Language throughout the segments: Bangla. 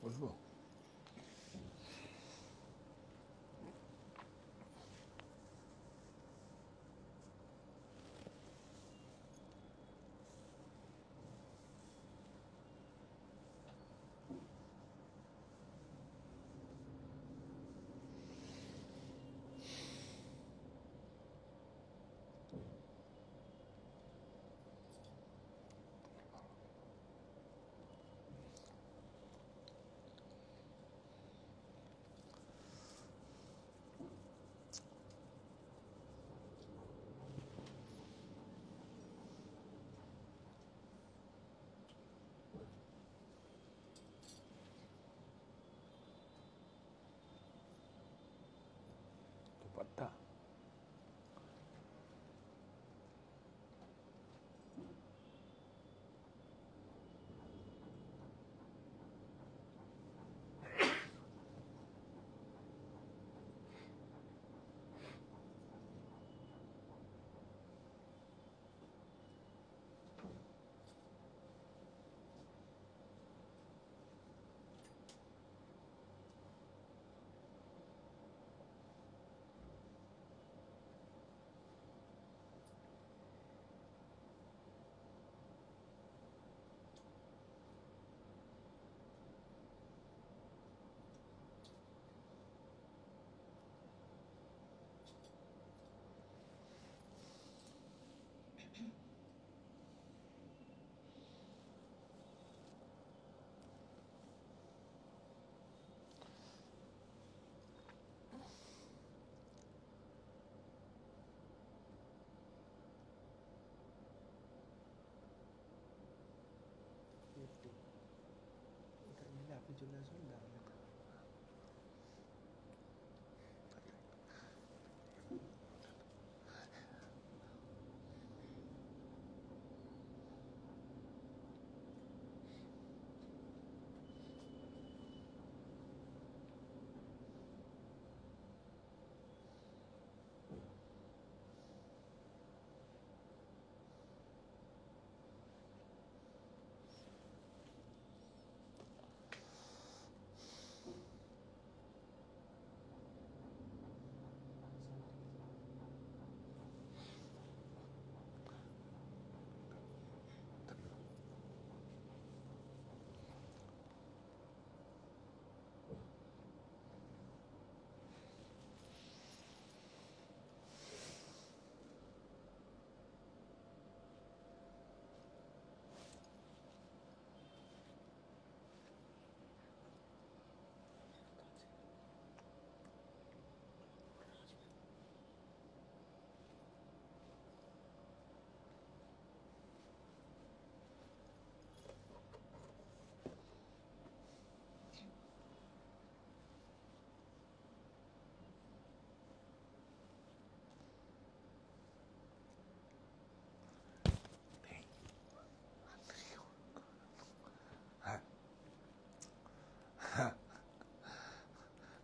বুঝবো। দুপাট্টা আপনি চলে আসুন না।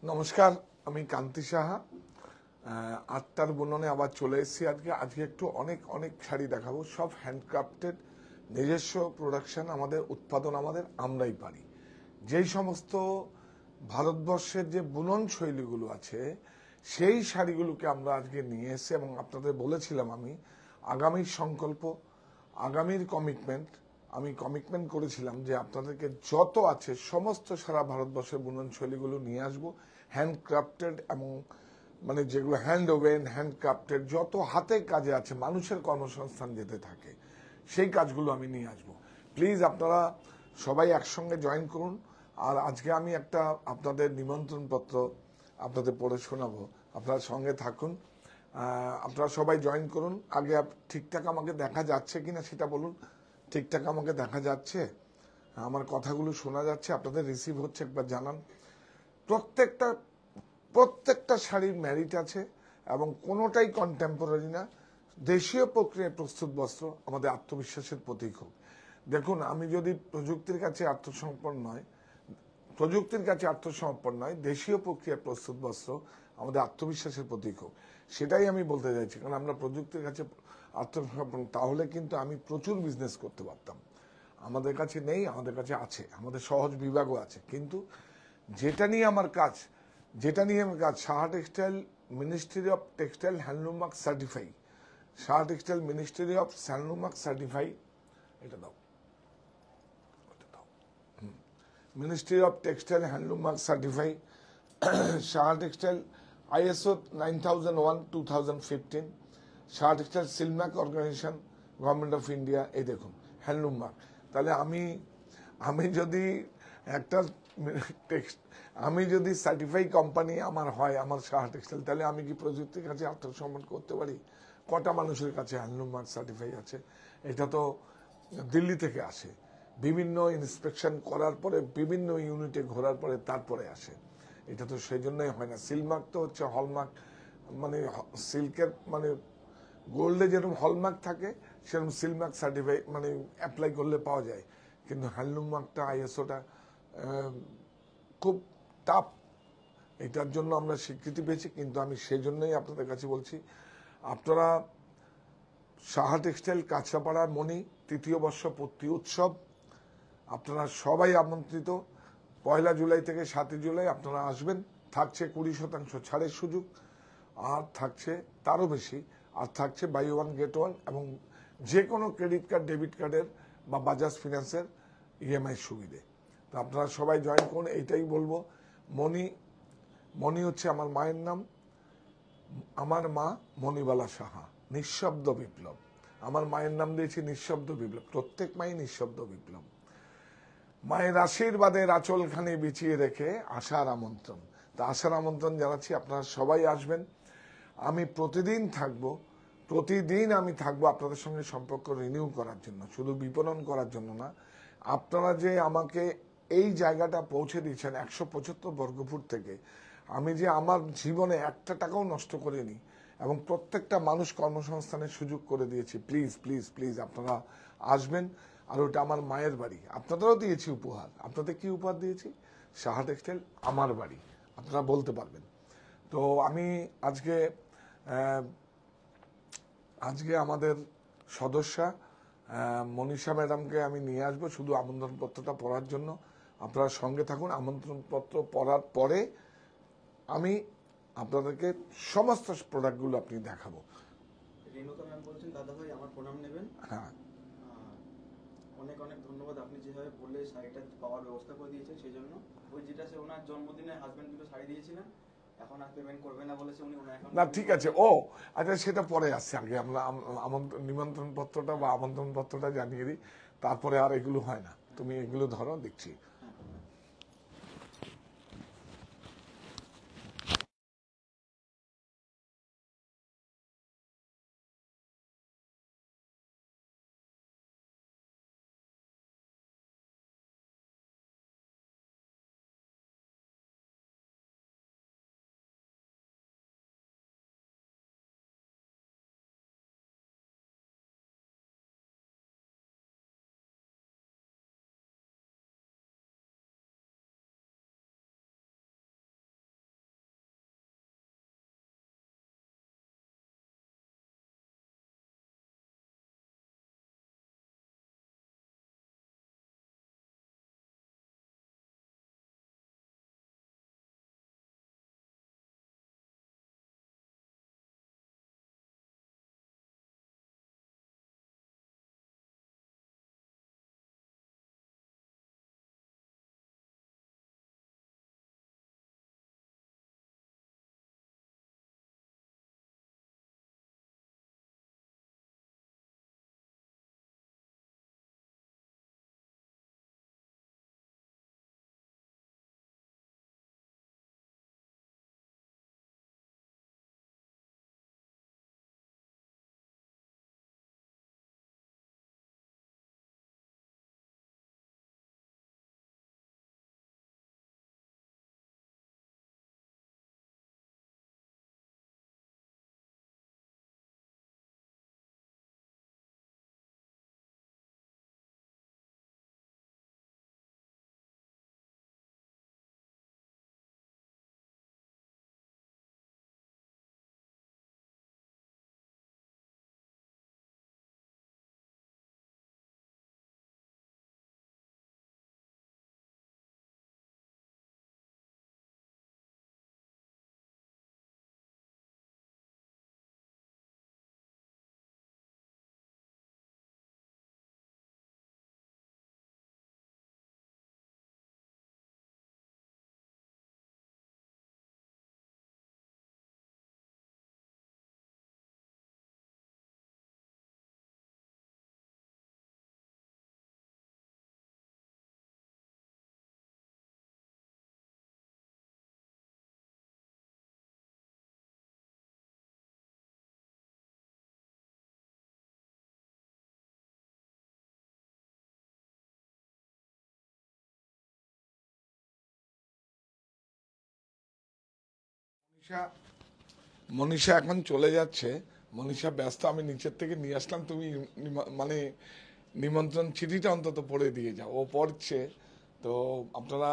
নমস্কার, আমি কান্তি সাহা। আটটার বুননে আবার চলে এসেছি। আজকে একটু অনেক অনেক শাড়ি দেখাবো, সব হ্যান্ডক্রাফটেড, নিজস্ব প্রোডাকশন, আমাদের উৎপাদন, আমরাই পারি। যেই সমস্ত ভারতবর্ষের যে বুনন শৈলীগুলো আছে সেই শাড়িগুলোকে আমরা আজকে নিয়ে এসেছি এবং আপনাদের বলেছিলাম আমি আগামীর সংকল্প, আগামীর কমিটমেন্ট, আমি কমিটমেন্ট করেছিলাম যে আপনাদেরকে যত আছে সমস্ত সারা ভারতবর্ষের বুনন শৈলীগুলো নিয়ে আসবো, হ্যান্ডক্রাফটেড এবং মানে যেগুলো হ্যান্ড ওভেন, হ্যান্ডক্রাফটেড, যত হাতের কাজে আছে, মানুষের কর্মসংস্থান যেতে থাকে, সেই কাজগুলো আমি নিয়ে আসবো। প্লিজ আপনারা সবাই একসঙ্গে জয়েন করুন। আর আজকে আমি একটা আপনাদের নিমন্ত্রণ পত্র আপনাদের পড়ে শোনাবো, আপনারা সঙ্গে থাকুন। আপনারা সবাই জয়েন করুন। আগে ঠিকঠাক আমাকে দেখা যাচ্ছে কিনা সেটা বলুন। ঠিকঠাক আমাকে দেখা যাচ্ছে, আমার কথাগুলো শোনা যাচ্ছে, আপনাদের রিসিভ হচ্ছে, একবার জানান। প্রত্যেকটা শাড়ির ম্যারিট আছে এবং কোনোটাই কন্টেম্পোরারি না। দেশীয় প্রক্রিয়ায় প্রস্তুত বস্ত্র আমাদের আত্মবিশ্বাসের প্রতীক হোক। দেখুন, আমি যদি প্রযুক্তির কাছে আত্মসমর্পণ নয়, দেশীয় প্রক্রিয়ায় প্রস্তুত বস্ত্র আমাদের আত্মবিশ্বাসের প্রতীক হোক, সেটাই আমি বলতে চাইছি। কারণ আমরা প্রযুক্তির কাছে আত্মসমর্পণ, তাহলে কিন্তু আমি প্রচুর বিজনেস করতে পারতাম। আমাদের কাছে নেই, আমাদের কাছে আছে, আমাদের সহজ বিভাগও আছে। কিন্তু যেটা নিয়ে আমার কাজ, Saha textile ministry of textile handloom mark certify, Saha textile ministry of handloom mark certify, এটা দাও, ministry of textile handloom mark certify, Saha textile ISO 9001:2015, Saha textile silk mark organisation, government of India. এই দেখুন হ্যান্ডলুম মার্ক। তাহলে আমি যদি একটা আমি যদি সার্টিফাই কোম্পানি আমার হয়, আমার সাহা টেক্সটাইল, তাহলে আমি কি প্রযুক্তির কাছে আত্মসমর্পণ করতে পারি? কটা মানুষের কাছে হ্যান্ডলুম মার্ক সার্টিফাই আছে? এটা তো দিল্লি থেকে আসে, বিভিন্ন ইন্সপেকশন করার পরে, বিভিন্ন ইউনিটে ঘোরার পরে তারপরে আসে। এটা তো সেই জন্যই হয় না। সিলমার্ক তো হচ্ছে হলমার্ক, মানে সিল্কের মানে গোল্ডে যেরকম হলমার্ক থাকে সেরকম সিলমার্ক সার্টিফাই মানে অ্যাপ্লাই করলে পাওয়া যায়। কিন্তু হ্যান্ডলুম মার্কটা, ISOটা খুব টাফ। এটার জন্য আমরা স্বীকৃতি পেয়েছি। কিন্তু আমি সেই জন্যই আপনাদের কাছে বলছি, আপনারা সাহা টেক্সটাইল কাঁচরাপাড়া মণি 3য় বর্ষ পূর্তি উৎসব, আপনারা সবাই আমন্ত্রিত। 1 জুলাই থেকে 7 জুলাই আপনারা আসবেন। থাকছে 20% ছাড়ের সুযোগ, আর থাকছে তারও বেশি, আর থাকছে বাই ওয়ান গেট ওয়ান, এবং যে কোনো ক্রেডিট কার্ড, ডেবিট কার্ডের বা বাজাজ ফিনান্সের EMI সুবিধে। তো আপনারা সবাই জয়েন করুন। এইটাই বলবো। মণি হচ্ছে আমার মায়ের নাম। আমার মা মণিবালা সাহা, নিঃশব্দ বিপ্লব। আমার মায়ের নাম দিয়েছি নিঃশব্দ বিপ্লব। প্রত্যেক মাই নিঃশব্দ বিপ্লব। মায়ের আশীর্বাদের আঁচলখানি বিছিয়ে রেখে আশার আমন্ত্রণ। তা আশার আমন্ত্রণ জানাচ্ছি, আপনারা সবাই আসবেন। আমি প্রতিদিন আমি থাকবো আপনাদের সঙ্গে সম্পর্ক রিনিউ করার জন্য, শুধু বিপণন করার জন্য না। আপনারা যে আমাকে এই জায়গাটা পৌঁছে দিয়েছেন 175 বর্গফুট থেকে, আমি যে আমার জীবনে একটা টাকাও নষ্ট করিনি, এবং প্রত্যেকটা মানুষ কর্মসংস্থানের সুযোগ করে দিয়েছি। প্লিজ প্লিজ প্লিজ আপনারা আসবেন। আর ওটা আমার মায়ের বাড়ি। আপনাদেরও দিয়েছি উপহার। আপনাদের কি উপহার দিয়েছি? সাহা টেক্সটাইল আমার বাড়ি, আপনারা বলতে পারবেন। তো আমি আজকে আমাদের সদস্যা মনীষা ম্যাডামকে আমি নিয়ে আসবো শুধু আমন্ত্রণপত্রটা পড়ার জন্য। আপনারা সঙ্গে থাকুন। আমন্ত্রণপত্র পড়ার পরে আমি আপনাদেরকে সমস্ত প্রোডাক্টগুলো আপনি দেখাবো। রেণুকা ম্যাম বলছেন দাদা ভাই আমার প্রণাম নেবেন। হ্যাঁ, অনেক অনেক ধন্যবাদ। আপনি যেভাবে বললে শাড়িটা পাওয়ার ব্যবস্থা করে দিয়েছেন সেই জন্য। ওই যেটা সে ওনার জন্মদিনে হাজবেন্ড দুটো শাড়ি দিয়েছিলেন, এখন আর পেমেন্ট করবে না বলেছে উনি, ওনার এখন না ঠিক আছে। আচ্ছা, সেটা পরে আসছে। আগে আমরা নিমন্ত্রণ পত্রটা বা আমন্ত্রণ পত্রটা জানিয়ে দিই, তারপরে আর এগুলো হয় না। তুমি এগুলো ধরো, দেখছি। মনীষা মনীষা এখন চলে যাচ্ছে। মনীষা ব্যস্ত, আমি নিচের থেকে নিয়ে আসলাম। তুমি মানে নিমন্ত্রণ চিঠিটা অন্তত পড়ে দিয়ে যাও, ও পড়ছে। তো আপনারা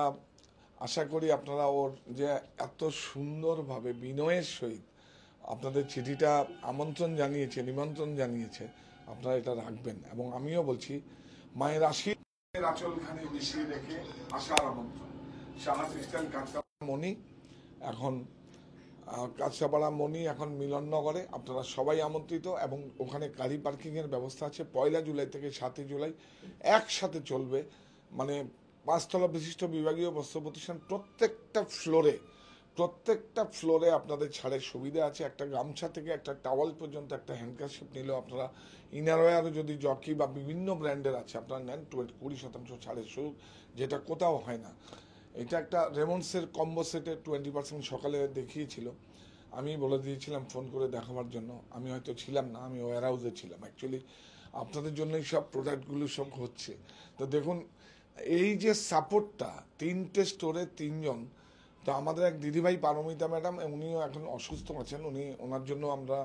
আশা করি আপনারা ওর যে এত সুন্দরভাবে বিনয়ের সহিত আপনাদের চিঠিটা আমন্ত্রণ জানিয়েছে, নিমন্ত্রণ জানিয়েছে, আপনারা এটা রাখবেন। এবং আমিও বলছি, মায়ের আশীর্বাদের আঁচলখানি মিশিয়ে রেখে আশার আমন্ত্রণ। সাহা খ্রিস্টান কাঁচরাপাড়া মণি এখন কাঁচরাপাড়া মণি এখন মিলননগরে, আপনারা সবাই আমন্ত্রিত। এবং ওখানে গাড়ি পার্কিংয়ের ব্যবস্থা আছে। 1 জুলাই থেকে 7 জুলাই একসাথে চলবে। মানে 5 তলা বিশিষ্ট বিভাগীয় বস্ত্র প্রতিষ্ঠান, প্রত্যেকটা ফ্লোরে আপনাদের ছাড়ের সুবিধা আছে। একটা গামছা থেকে একটা টাওয়াল পর্যন্ত, একটা হ্যান্ডকারশিপ নিলেও আপনারা, ইনারওয়্যারও যদি জকি বা বিভিন্ন ব্র্যান্ডের আছে আপনারা নেন, 20% ছাড়ের সুযোগ, যেটা কোথাও হয় না। এটা একটা রেমন্ডসের কম্বো সেটে 20% সকালে দেখিয়েছিল। আমি বলে দিয়েছিলাম ফোন করে দেখাবার জন্য, আমি হয়তো ছিলাম না, আমি ওয়্যার হাউসে ছিলাম। অ্যাকচুয়ালি আপনাদের জন্যই সব প্রোডাক্টগুলো সব হচ্ছে। তো দেখুন এই যে সাপোর্টটা, 3টে স্টোরে 3জন। তো আমাদের এক দিদিভাই পারমিতা ম্যাডাম, উনিও এখন অসুস্থ আছেন। ওনার জন্য আমরা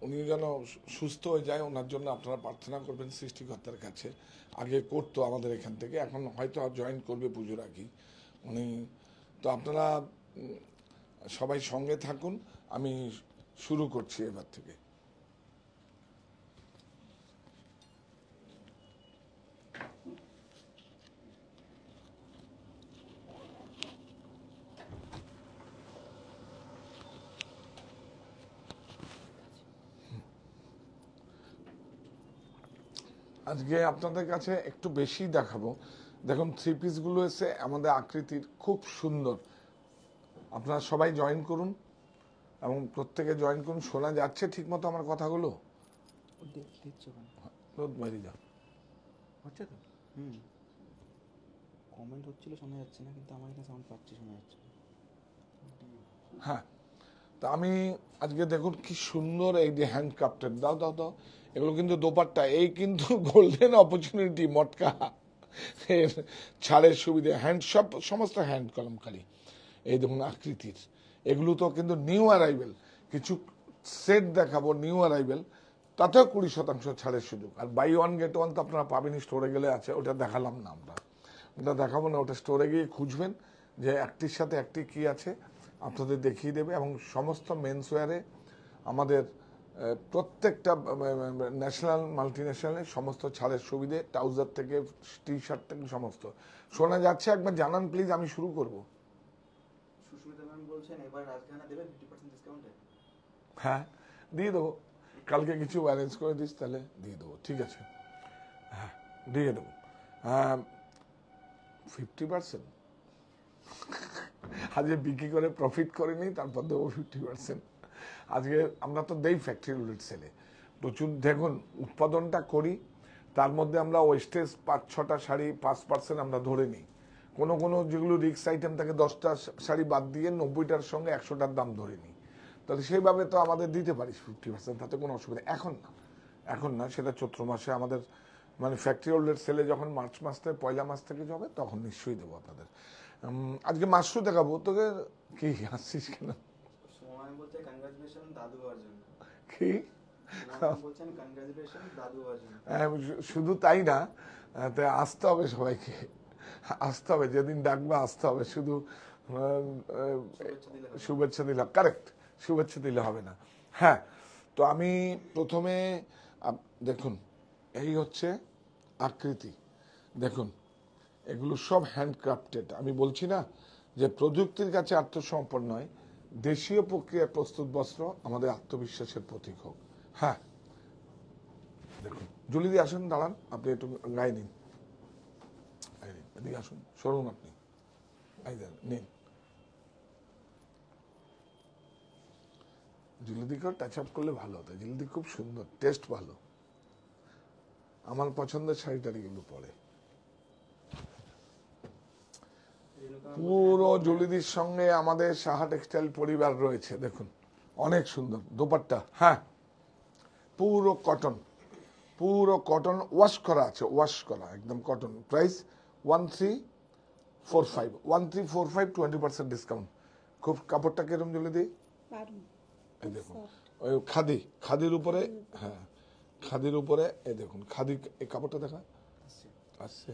উনি যেন সুস্থ হয়ে যায়, ওনার জন্য আপনারা প্রার্থনা করবেন সৃষ্টিকর্তার কাছে। আগে করতো আমাদের এখান থেকে, এখন হয়তো জয়েন করবে পুজোর আগেই উনি। তো আপনারা সবাই সঙ্গে থাকুন। আমি শুরু করছি এবার থেকে। আজকে আপনাদের কাছে একটু বেশি দেখাবো। দেখুন 3 পিসগুলো এসে আমাদের আকৃতির খুব সুন্দর। আপনারা সবাই জয়েন করুন এবং প্রত্যেকে জয়েন করুন। শোনা যাচ্ছে ঠিক মতো আমার কথাগুলো? রোদ বাইরে যাও। হচ্ছে তো? হুম, কমেন্ট হচ্ছিল, শোনা যাচ্ছে না, কিন্তু আমার এখানে সাউন্ড পাচ্ছি, শোনা যাচ্ছে। হ্যাঁ, তা আমি আজকে দেখুন কি সুন্দর এই যে হ্যান্ড ক্রাফটেড, দাও দাও দাও, এগুলো কিন্তু দোপাট্টা। এই কিন্তু গোল্ডেন অপরচুনিটি মটকা এর ছাড়ের সুবিধে, হ্যান্ড সব সমস্ত হ্যান্ড কলমকারি। এই দেখুন আকৃতির, এগুলো তো কিন্তু নিউ অ্যারাইভেল। কিছু সেট দেখাবো নিউ অ্যারাইভেল, তাতেও 20% ছাড়ের সুযোগ। আর বাই ওয়ান গেট ওয়ান তো আপনারা পাবেনই, স্টোরে গেলে আছে, ওটা দেখালাম না আমরা, ওটা দেখাবো না। ওটা স্টোরে গিয়ে খুঁজবেন যে একটির সাথে একটি কি আছে, আপনাদের দেখিয়ে দেবে। এবং সমস্ত মেন্সওয়্যারে আমাদের প্রত্যেকটা ন্যাশনাল মাল্টিন্যাশনালের সমস্ত ছাড়ের সুবিধে, ট্রাউজার থেকে টি শার্ট থেকে সমস্ত। শোনা যাচ্ছে? একবার জানান প্লিজ, আমি শুরু করব। সুস্মিতা ম্যাম বলছেন এবার রাজঘানা দেবে 50% ডিসকাউন্টে। হ্যাঁ, দিয়ে দেবো। কালকে কিছু অ্যারেঞ্জ করে দিস, তাহলে দিয়ে দেবো। ঠিক আছে, হ্যাঁ দিয়ে দেবো। 50%? আজকে বিক্রি করে প্রফিট করিনি, তারপর দেবো 50%। আজকে আমরা তো দেই ফ্যাক্টরি আউটলেট সেলে প্রচুর। দেখুন উৎপাদনটা করি, তার মধ্যে আমরা ওয়েস্টেজ 5-6টা শাড়ি 5% আমরা ধরে নিই। কোনো যেগুলো রিক্স আইটেম থাকে 10টা শাড়ি বাদ দিয়ে 90টার সঙ্গে 100টার দাম ধরে নিই। তাহলে সেইভাবে তো আমাদের দিতে পারিস 50%, তাতে কোনো অসুবিধা এখন না, সেটা চৈত্র মাসে আমাদের মানে ফ্যাক্টরি আউটলেট সেলে যখন মার্চ মাস থেকে 1 মাস থেকে যাবে তখন নিশ্চয়ই দেবো আপনাদের। আজকে মাশরু দেখাবো তোকে। কি হাসছিস কেন? সোমায় বলছে কংগ্রাচুলেশন দাদু হওয়ার জন্য। কি বলছেন কংগ্রাচুলেশন দাদু হওয়ার জন্য। শুধু তাই না, তাই আসতে হবে সবাইকে, আসতে হবে, যেদিন ডাকবে আসতে হবে। শুধু শুভেচ্ছা দিলে, কারেক্ট, শুভেচ্ছা দিলে হবে না। হ্যাঁ, তো আমি প্রথমে দেখুন এই হচ্ছে আকৃতি। দেখুন এগুলো সব হ্যান্ডক্রাফটেড। আমি বলছি না যে প্রযুক্তির কাছে আত্মসমর্পণ নয়, দেশীয় প্রক্রিয়ায় প্রস্তুত বস্ত্র আমাদের আত্মবিশ্বাসের প্রতীক হোক। হ্যাঁ দেখুন, জুলি দিয়ে আসুন, দাঁড়ান, আপনি একটু গায়ে নিন, এদিকে আসুন, সরুন আপনি, এই দেন, নিন। জুলিদিকেও টাচ আপ করলে ভালো হতো। জুলিদি খুব সুন্দর, টেস্ট ভালো, আমার পছন্দের শাড়ি টাড়িগুলো পরে। পুরো জুলিদির সঙ্গে আমাদের সাহা টেক্সটাইল পরিবার রয়েছে। দেখুন অনেক সুন্দর দোপাট্টা। হ্যাঁ, পুরো কটন, ওয়াশ করা আছে, ওয়াশ করা একদম কটন। Price 1345, 1345, 20% discount. খুব কাপড়টা কিরম জ্বলে দিই পারুন এই দেখুন ওই খাদির উপরে, হ্যাঁ খাদির উপরে এই দেখুন খাদি, এই কাপড়টা দেখা আসছে আসছে,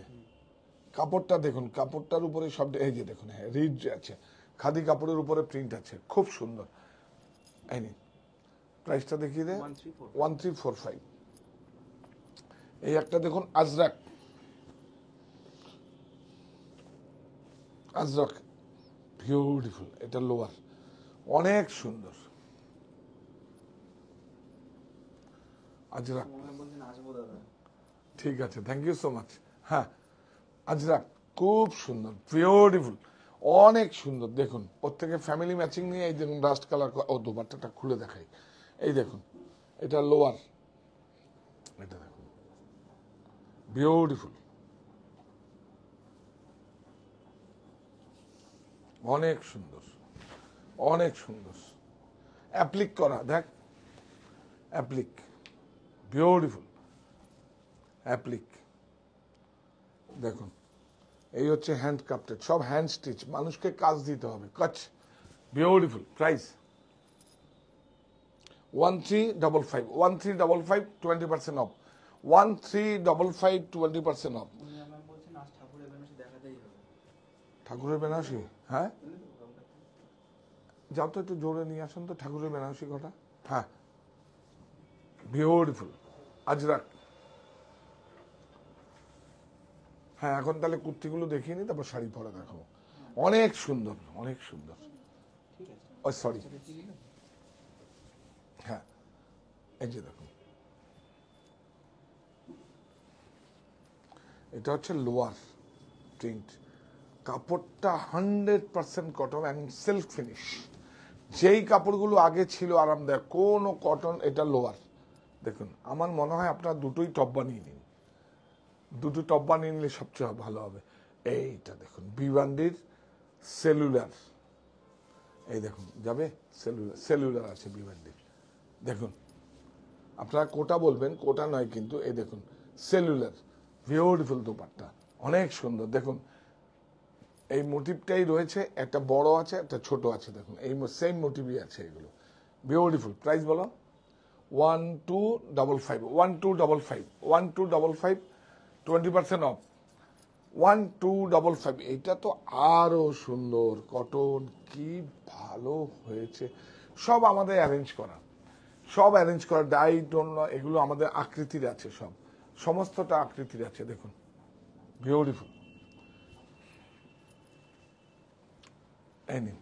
কাপড়টা দেখুন, কাপড়টার উপরে সব এই যে দেখুন, হ্যাঁ রিড আছে, খাদি কাপড়ের উপরে প্রিন্ট আছে, খুব সুন্দর। এই নিন প্রাইসটা দেখিয়ে দে, 1345 1345। এই একটা দেখুন আজরাক, আজরাক বিউটিফুল, এটা লোয়ার, অনেক সুন্দর আজরাক। মনে বলছেন আসবো দাদা। ঠিক আছে, থ্যাংক ইউ সো মাচ। হ্যাঁ আজরাক খুব সুন্দর, বিউটিফুল, অনেক সুন্দর। দেখুন প্রত্যেকে ফ্যামিলি ম্যাচিং নিয়ে এই দেখুন রাস্ট কালার, ও দুপাট্টাটা খুলে দেখাই, এই দেখুন এটা লোয়ার, এটা দেখুন বিউটিফুল, অনেক সুন্দর, অনেক সুন্দর, অ্যাপ্লিক করা, দেখ অ্যাপ্লিক, বিউটিফুল অ্যাপ্লিক। দেখুন এই হচ্ছে হ্যান্ড ক্রাফটেড, সব হ্যান্ড স্টিচ, মানুষকে কাজ দিতে হবে, কাচ, বিউটিফুল। Price 1355, 1355, 20% of, 1355, 20% of. উনি আমাকে বলছেন আজ ঠাকুরের বেনারসি দেখাতেই হবে। ঠাকুরের বেনারসি, হ্যাঁ যাও তো একটু জোরে নিয়ে আসুন তো ঠাকুরের বেনারসি কটা। হ্যাঁ বিউটিফুল আজরাক। হ্যাঁ এখন তাহলে কুর্তিগুলো দেখিয়ে নি, তারপর শাড়ি পরে দেখাবো। অনেক সুন্দর, অনেক সুন্দর। ঠিক আছে ও সরি, দেখি দিলে হ্যাঁ এই যে দেখুন এটা হচ্ছে লোয়ার প্রিন্ট, কাপড়টা 100% কটন অ্যান্ড সিল্ক ফিনিশ। যেই কাপড়গুলো আগে ছিল আরামদায়ক, কোনো কটন, এটা লোয়ার। দেখুন আমার মনে হয় আপনারা দুটোই টপ বানিয়ে নিন, দুটো টপ বানিয়ে নিলে সবচেয়ে ভালো হবে। এইটা দেখুন ভিভান্ডির সেলুলার, এই দেখুন যাবে সেলুলার, সেলুলার আছে ভিভান্ডির। দেখুন আপনারা কোটা বলবেন, কোটা নয় কিন্তু, এই দেখুন সেলুলার, বিউটিফুল দোপাট্টা, অনেক সুন্দর। দেখুন এই মোটিভটাই রয়েছে, একটা বড় আছে একটা ছোট আছে, দেখুন এই সেম মোটিভই আছে, এগুলো বিউটিফুল। প্রাইস বলো 1255, 1255, 1255, 20% অফ, 1255। এটা তো আরো সুন্দর কটন, কি ভালো হয়েছে, সব আমাদের অ্যারেঞ্জ করা, সব অ্যারেঞ্জ করা, ডাই টোন, এগুলো আমাদের আকৃতির আছে, সব সমস্তটা আকৃতির আছে। দেখুন বিউটিফুল। এই নিন,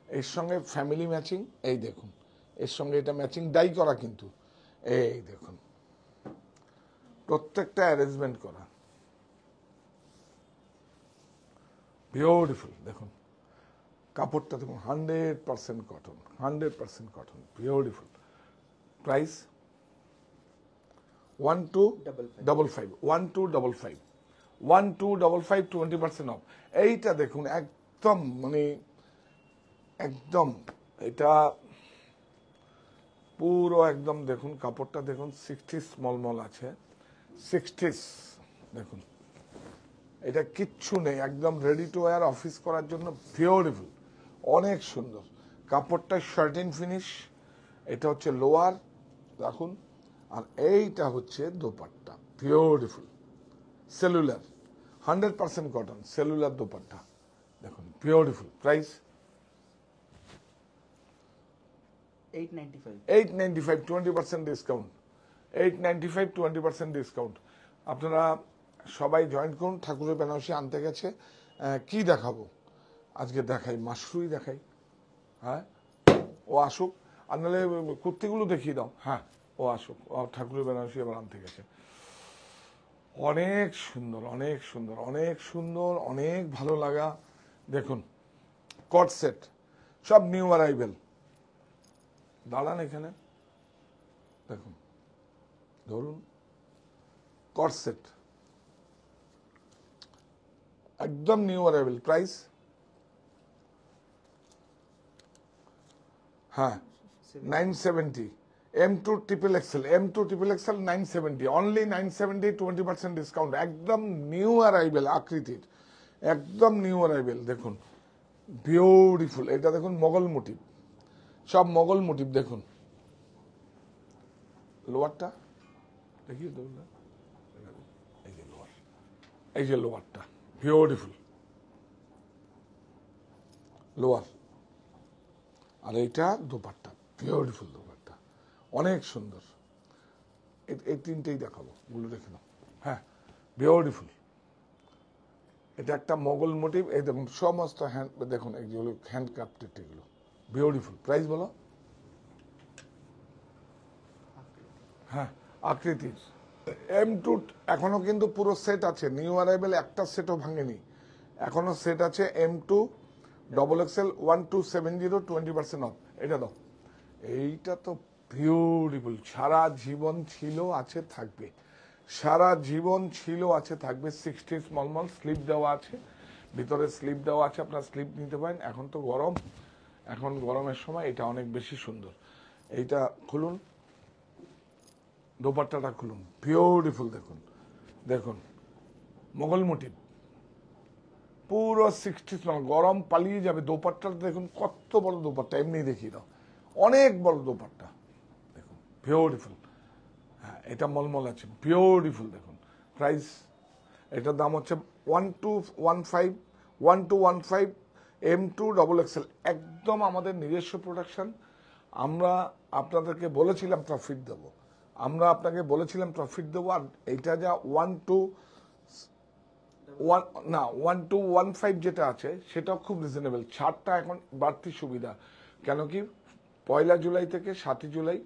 এর সঙ্গে ফ্যামিলি ম্যাচিং, এই দেখুন এর সঙ্গে এটা ম্যাচিং ডাই করা, কিন্তু এই দেখুন প্রত্যেকটা অ্যারেঞ্জমেন্ট করা, বিউটিফুল। দেখুন কাপড়টা দেখুন 100% cotton, 100% cotton, beautiful. Price 1255, 1255, 1255, 20% off. এইটা দেখুন একদম মানে একদম, এটা পুরো একদম দেখুন কাপড়টা দেখুন 60 স্মল আছে, 60 দেখুন, এটা কিচ্ছু নেই, একদম রেডি টু ওয়্যার, অফিস করার জন্য বিউটিফুল, অনেক সুন্দর। কাপড়টা শার্টিন ফিনিশ, এটা হচ্ছে লোয়ার রাখুন, আর এইটা হচ্ছে dupatta, beautiful cellular, 100% cotton, cellular dupatta, দেখুন বিউটিফুল। Price 895 895, 20% discount, 895, 20% discount. আপনারা সবাই জয়েন করুন। ঠাকুরের বেনারসি আনতে গেছে, কি দেখাবো আজকে, দেখাই মাশরুই দেখাই, হ্যাঁ ও আসুক, আর নাহলে কুর্তিগুলো দেখিয়ে দাও। হ্যাঁ ও আসুক, ও ঠাকুরের বেনারসি এবার আনতে গেছে, অনেক সুন্দর, অনেক সুন্দর, অনেক সুন্দর, অনেক ভালো লাগা। দেখুন কট সেট, সব নিউ অ্যারাইভেল, দাঁড়ান এখানে দেখুন, ধরুন কট সেট একদম নিউ অ্যারাইভেল। প্রাইস হ্যাঁ 970, M2 triple Excel, M2 triple Excel 970, only 970, 20% discount, একদম নিউ অ্যারাইভেল আকৃতির, একদম নিউ অ্যারাইভেল। দেখুন বিউটিফুল। এটা দেখুন মোগল মোটিভ, সব মোগল মোটিভ। দেখুন লোয়ারটা দেখিয়ে দেবো না, এই যে লোয়ার, এই যে লোয়ারটা বিউটিফুল লোয়ার, আর এইটা দোপাট্টা বিউটিফুল দোপাট্টা, অনেক সুন্দর। এই তিনটেই দেখাবো, গুলো দেখে নাও। হ্যাঁ বিউটিফুল। এটা একটা মোগল মোটিভ, এই দেখুন সমস্ত হ্যান্ড, দেখুন এইগুলো হ্যান্ড ক্রাফটেড, এগুলো বিউটিফুল। প্রাইস বলো? হ্যাঁ আকৃতির M2 এখনো কিন্তু পুরো সেট আছে, নিউ অ্যারাইভেল একটা সেটও ভাঙেনি, এখনো সেট আছে M2 XXL 1270 20% অফ। এটা দাও, এইটা তো বিউটিফুল, সারা জীবন ছিল, আছে, থাকবে, সারা জীবন ছিল, আছে, থাকবে। 60 স্মল স্লিপ দেওয়া আছে, ভিতরে স্লিপ দেওয়া আছে, আপনার স্লিপ নিতে পারেন। এখন তো গরম, এখন গরমের সময় এটা অনেক বেশি সুন্দর। এইটা খুলুন, দোপাট্টাটা খুলুন, বিউটিফুল। দেখুন দেখুন মোগল মোটিভ, পুরো 60 স্মল, গরম পালিয়ে যাবে। দোপাট্টাটা দেখুন কত বড় দোপাট্টা, এমনি দেখিয়ে দাও, অনেক বড় দোপাট্টা দেখুন বিউটিফুল। হ্যাঁ এটা মলমল আছে, বিউটিফুল। দেখুন প্রাইস, এটার দাম হচ্ছে 1215 M2 XXL, একদম আমাদের নিজস্ব প্রোডাকশন। আমরা আপনাদেরকে বলেছিলাম প্রফিট দেবো, আমরা আপনাকে বলেছিলাম প্রফিট দেবো। আর এইটা যা 1215 যেটা আছে সেটাও খুব রিজনেবল। ছাড়টা এখন বাড়তি সুবিধা, কেন কি 1 জুলাই থেকে 7 জুলাই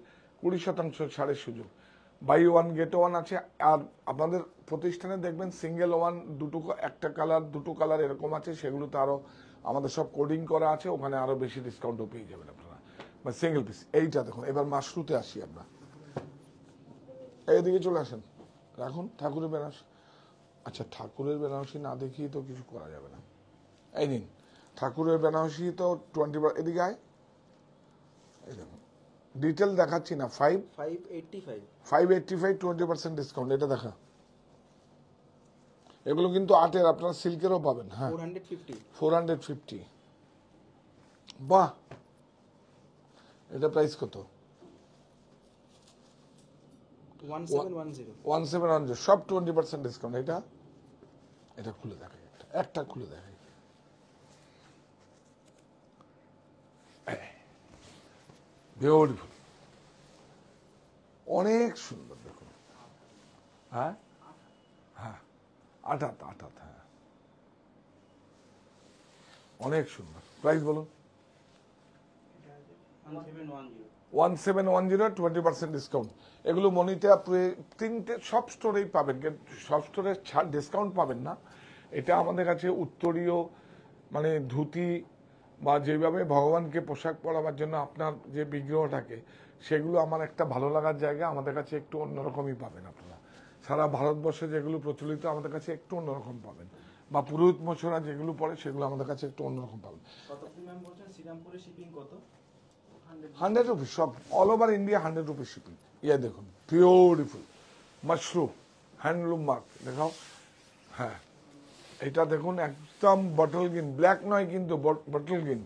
20% ছাড়ের সুযোগ, বাই ওয়ান গেট ওয়ান আছে। আর আপনাদের প্রতিষ্ঠানে দেখবেন সিঙ্গেল ওয়ান, দুটো, একটা কালার, দুটো কালার এরকম আছে, সেগুলোতে আরো আমাদের সব কোডিং করা আছে, ওখানে আরো বেশি ডিসকাউন্টও পেয়ে যাবেন আপনারা, বা সিঙ্গেল পিস। এইটা দেখুন, এবার মাশরুতে আসি আমরা, এইদিকে চলে আসেন, রাখুন ঠাকুরের বেনারসি। আচ্ছা ঠাকুরের বেনারসি না দেখিয়ে তো কিছু করা যাবে না। এই নিন ঠাকুরের বেনারসি তো 20, এদিকে আয়, এই দেখুন ডিটেল দেখাচ্ছি না। 585 20% ডিসকাউন্ট, এটা দেখা। এগুলো কিন্তু আটের, আপনার সিল্কেরও পাবেন। হ্যাঁ 450। বাহ, এটা প্রাইস কত? 1710, সব 20% ডিসকাউন্ট। এটা এটা খুলে দেখাই, একটা খুলে দেখাই, বিউটিফুল, অনেক সুন্দর। দেখুন হ্যাঁ হ্যাঁ আটাত, হ্যাঁ অনেক সুন্দর। প্রাইস বলুন? 1710, 20% ডিসকাউন্ট। এগুলো মনিতে তিনটে সব স্টোরেই পাবেন, কিন্তু সব স্টোরে ছাড় ডিসকাউন্ট পাবেন না। এটা আমাদের কাছে উত্তরীয়, মানে ধুতি বা যেভাবে ভগবানকে পোশাক পরাবার জন্য আপনার যে বিগ্রহটাকে, সেগুলো আমার একটা ভালো লাগার জায়গা। আমাদের কাছে একটু অন্যরকমই পাবেন আপনারা, সারা ভারতবর্ষে যেগুলো প্রচলিত আমাদের কাছে একটু অন্যরকম পাবেন, বা পুরোহিত মশারা যেগুলো পড়ে সেগুলো আমাদের কাছে একটু অন্যরকম পাবেন। 100 রুপিস, সব all over India 100 rupees shipping. ইয়ে দেখুন বিউটিফুল মাশরুম হ্যান্ডলুম মার্ক, দেখাও। হ্যাঁ এটা দেখুন একদম বটল গ্রিন, ব্ল্যাক নয় কিন্তু, বটল গ্রিন।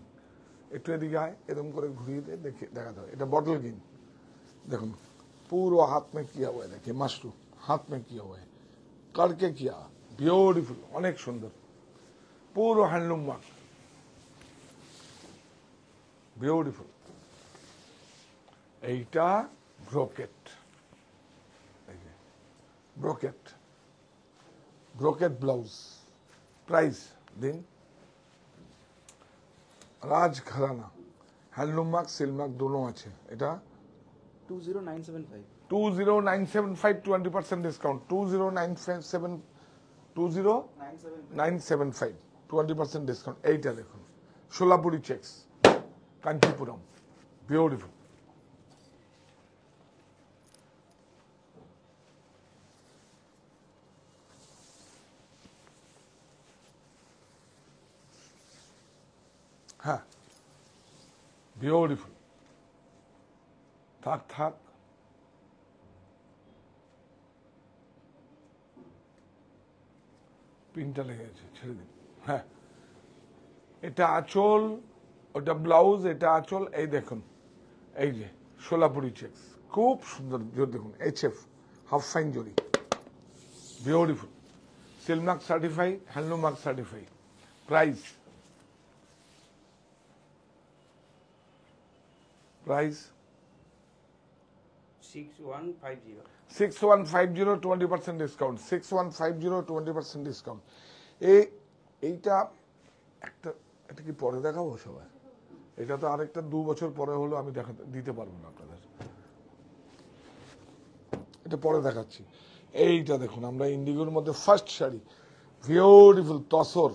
একটু এদিকে আয়, এরকম করে ঘুরিয়ে দিয়ে দেখা দাও, এটা বটল গ্রিন। দেখুন পুরো হাত মে কিয়া हुआ है, देखिए मशरूम हाथ में किया हुआ है, करके किया, ब्यूटीफुल, অনেক সুন্দর, পুরো হ্যান্ডলুম মার্ক, বিউটিফুল। এইটা brocade, brocade, brocade blouse. Price দিন, রাজ ঘরানা, হ্যান্ডলুম মার্ক, সিল মার্ক दोनों আছে। এটা 20975 20% ডিসকাউন্ট, 2095 20% ডিসকাউন্ট। এইটা দেখুন সোলাপুরি চেক্স, কাঞ্চিপুরম, বিউটিফুল। হ্যাঁ বিউটিফুল, থাক থাক, পিনটা লেগে গেছে, ছেড়ে দিন। হ্যাঁ এটা আঁচল, ওটা ব্লাউজ, এটা আঁচল। এই দেখুন, এই যে সোলাপুরি চেক্স, খুব সুন্দর। দেখুন HF হাফ ফাইন জরি, beautiful, silk mark certify, handloom mark certify. Price 6150 6150, 20% discount. 6150, 20% discount. এইটা একটা, এটা কি পরে দেখাবো সবাই? এটা তো আরেকটা 2 বছর পরে হলো, আমি দিতে পারবো না আপনাদের, এটা পরে দেখাচ্ছি। এইটা দেখুন, আমরা ইন্ডিগোর মধ্যে ফার্স্ট শাড়ি, বিউটিফুল তসর,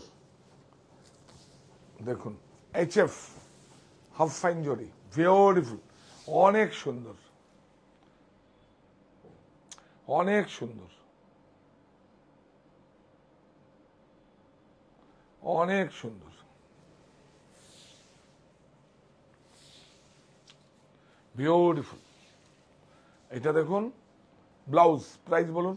দেখুন HF হাফ ফাইন জরি, বিউটিফুল, অনেক সুন্দর, অনেক সুন্দর, অনেক সুন্দর, বিউটিফুল। এটা দেখুন ব্লাউজ, প্রাইস বলুন।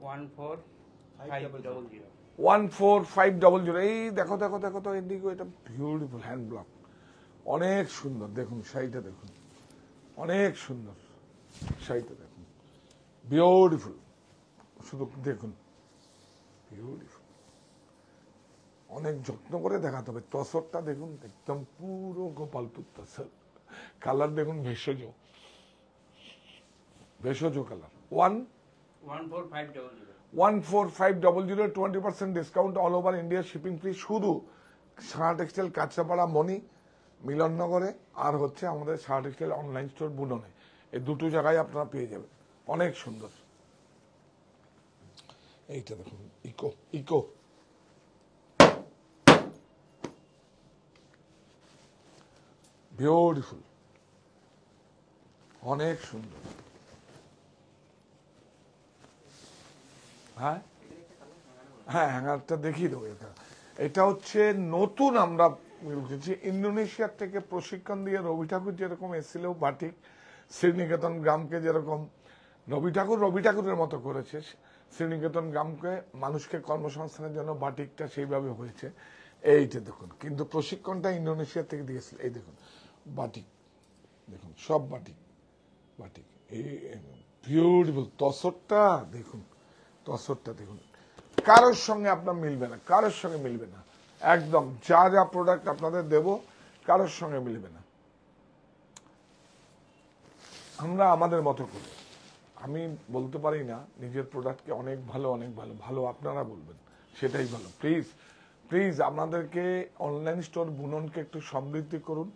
14500 14500। এই দেখো দেখো দেখো তো ইন্ডিগো, এটা বিউটিফুল হ্যান্ড ব্লক, অনেক সুন্দর। দেখুন শাড়িটা দেখুন, অনেক সুন্দর শাড়িটা দেখুন, বিউটিফুল, শুধু দেখুন বিউটিফুল। অনেক যত্ন করে দেখাতে হবে। তসরটা দেখুন, একদম পুরো গোপালপুর তসর। কালার দেখুন, ভেষজ, ভেষজ colour. 14500 14500, 20% discount, all over India shipping free. শুধু সাহা টেক্সটাইল কাঁচরাপাড়া মণি মিলননগরে, আর হচ্ছে আমাদের সাহা টেক্সটাইল অনলাইন স্টোর বুননে, এই দুটো জায়গায় আপনারা পেয়ে যাবেন। অনেক সুন্দর। এইটা দেখুন ইকো, ইকো বিউটিফুল, অনেক সুন্দর। হ্যাঁ হ্যাঁ, হ্যাঙ্গারটা দেখিয়ে দেবো। এটা হচ্ছে নতুন, আমরা উঠেছি ইন্দোনেশিয়ার থেকে প্রশিক্ষণ দিয়ে। রবি ঠাকুর যেরকম এসেছিল বাটিক, শ্রীনিকেতন গ্রামকে যেরকম রবি ঠাকুরের মতো করেছে, শ্রীনিকেতন গ্রামকে মানুষকে কর্মসংস্থানের জন্য বাটিকটা সেইভাবে হয়েছে। এইটা দেখুন, কিন্তু প্রশিক্ষণটা ইন্দোনেশিয়া থেকে দিয়েছিল। এই দেখুন বাটিক, দেখুন সব বাটিক, বাটিক, এই বিউটিফুল। তসরটা দেখুন, তসরটা দেখুন, কারোর সঙ্গে আপনার মিলবে না, কারোর সঙ্গে মিলবে না, একদম যা যা প্রোডাক্ট আপনাদের দেব কারোর সঙ্গে মিলবে না। আমরা আমাদের মতো করি, আমি বলতে পারি না নিজের প্রোডাক্টকে অনেক ভালো, অনেক ভালো, ভালো আপনারা বলবেন, সেটাই ভালো। প্লিজ প্লিজ আপনাদেরকে অনলাইন স্টোর বুননকে একটু সমৃদ্ধি করুন,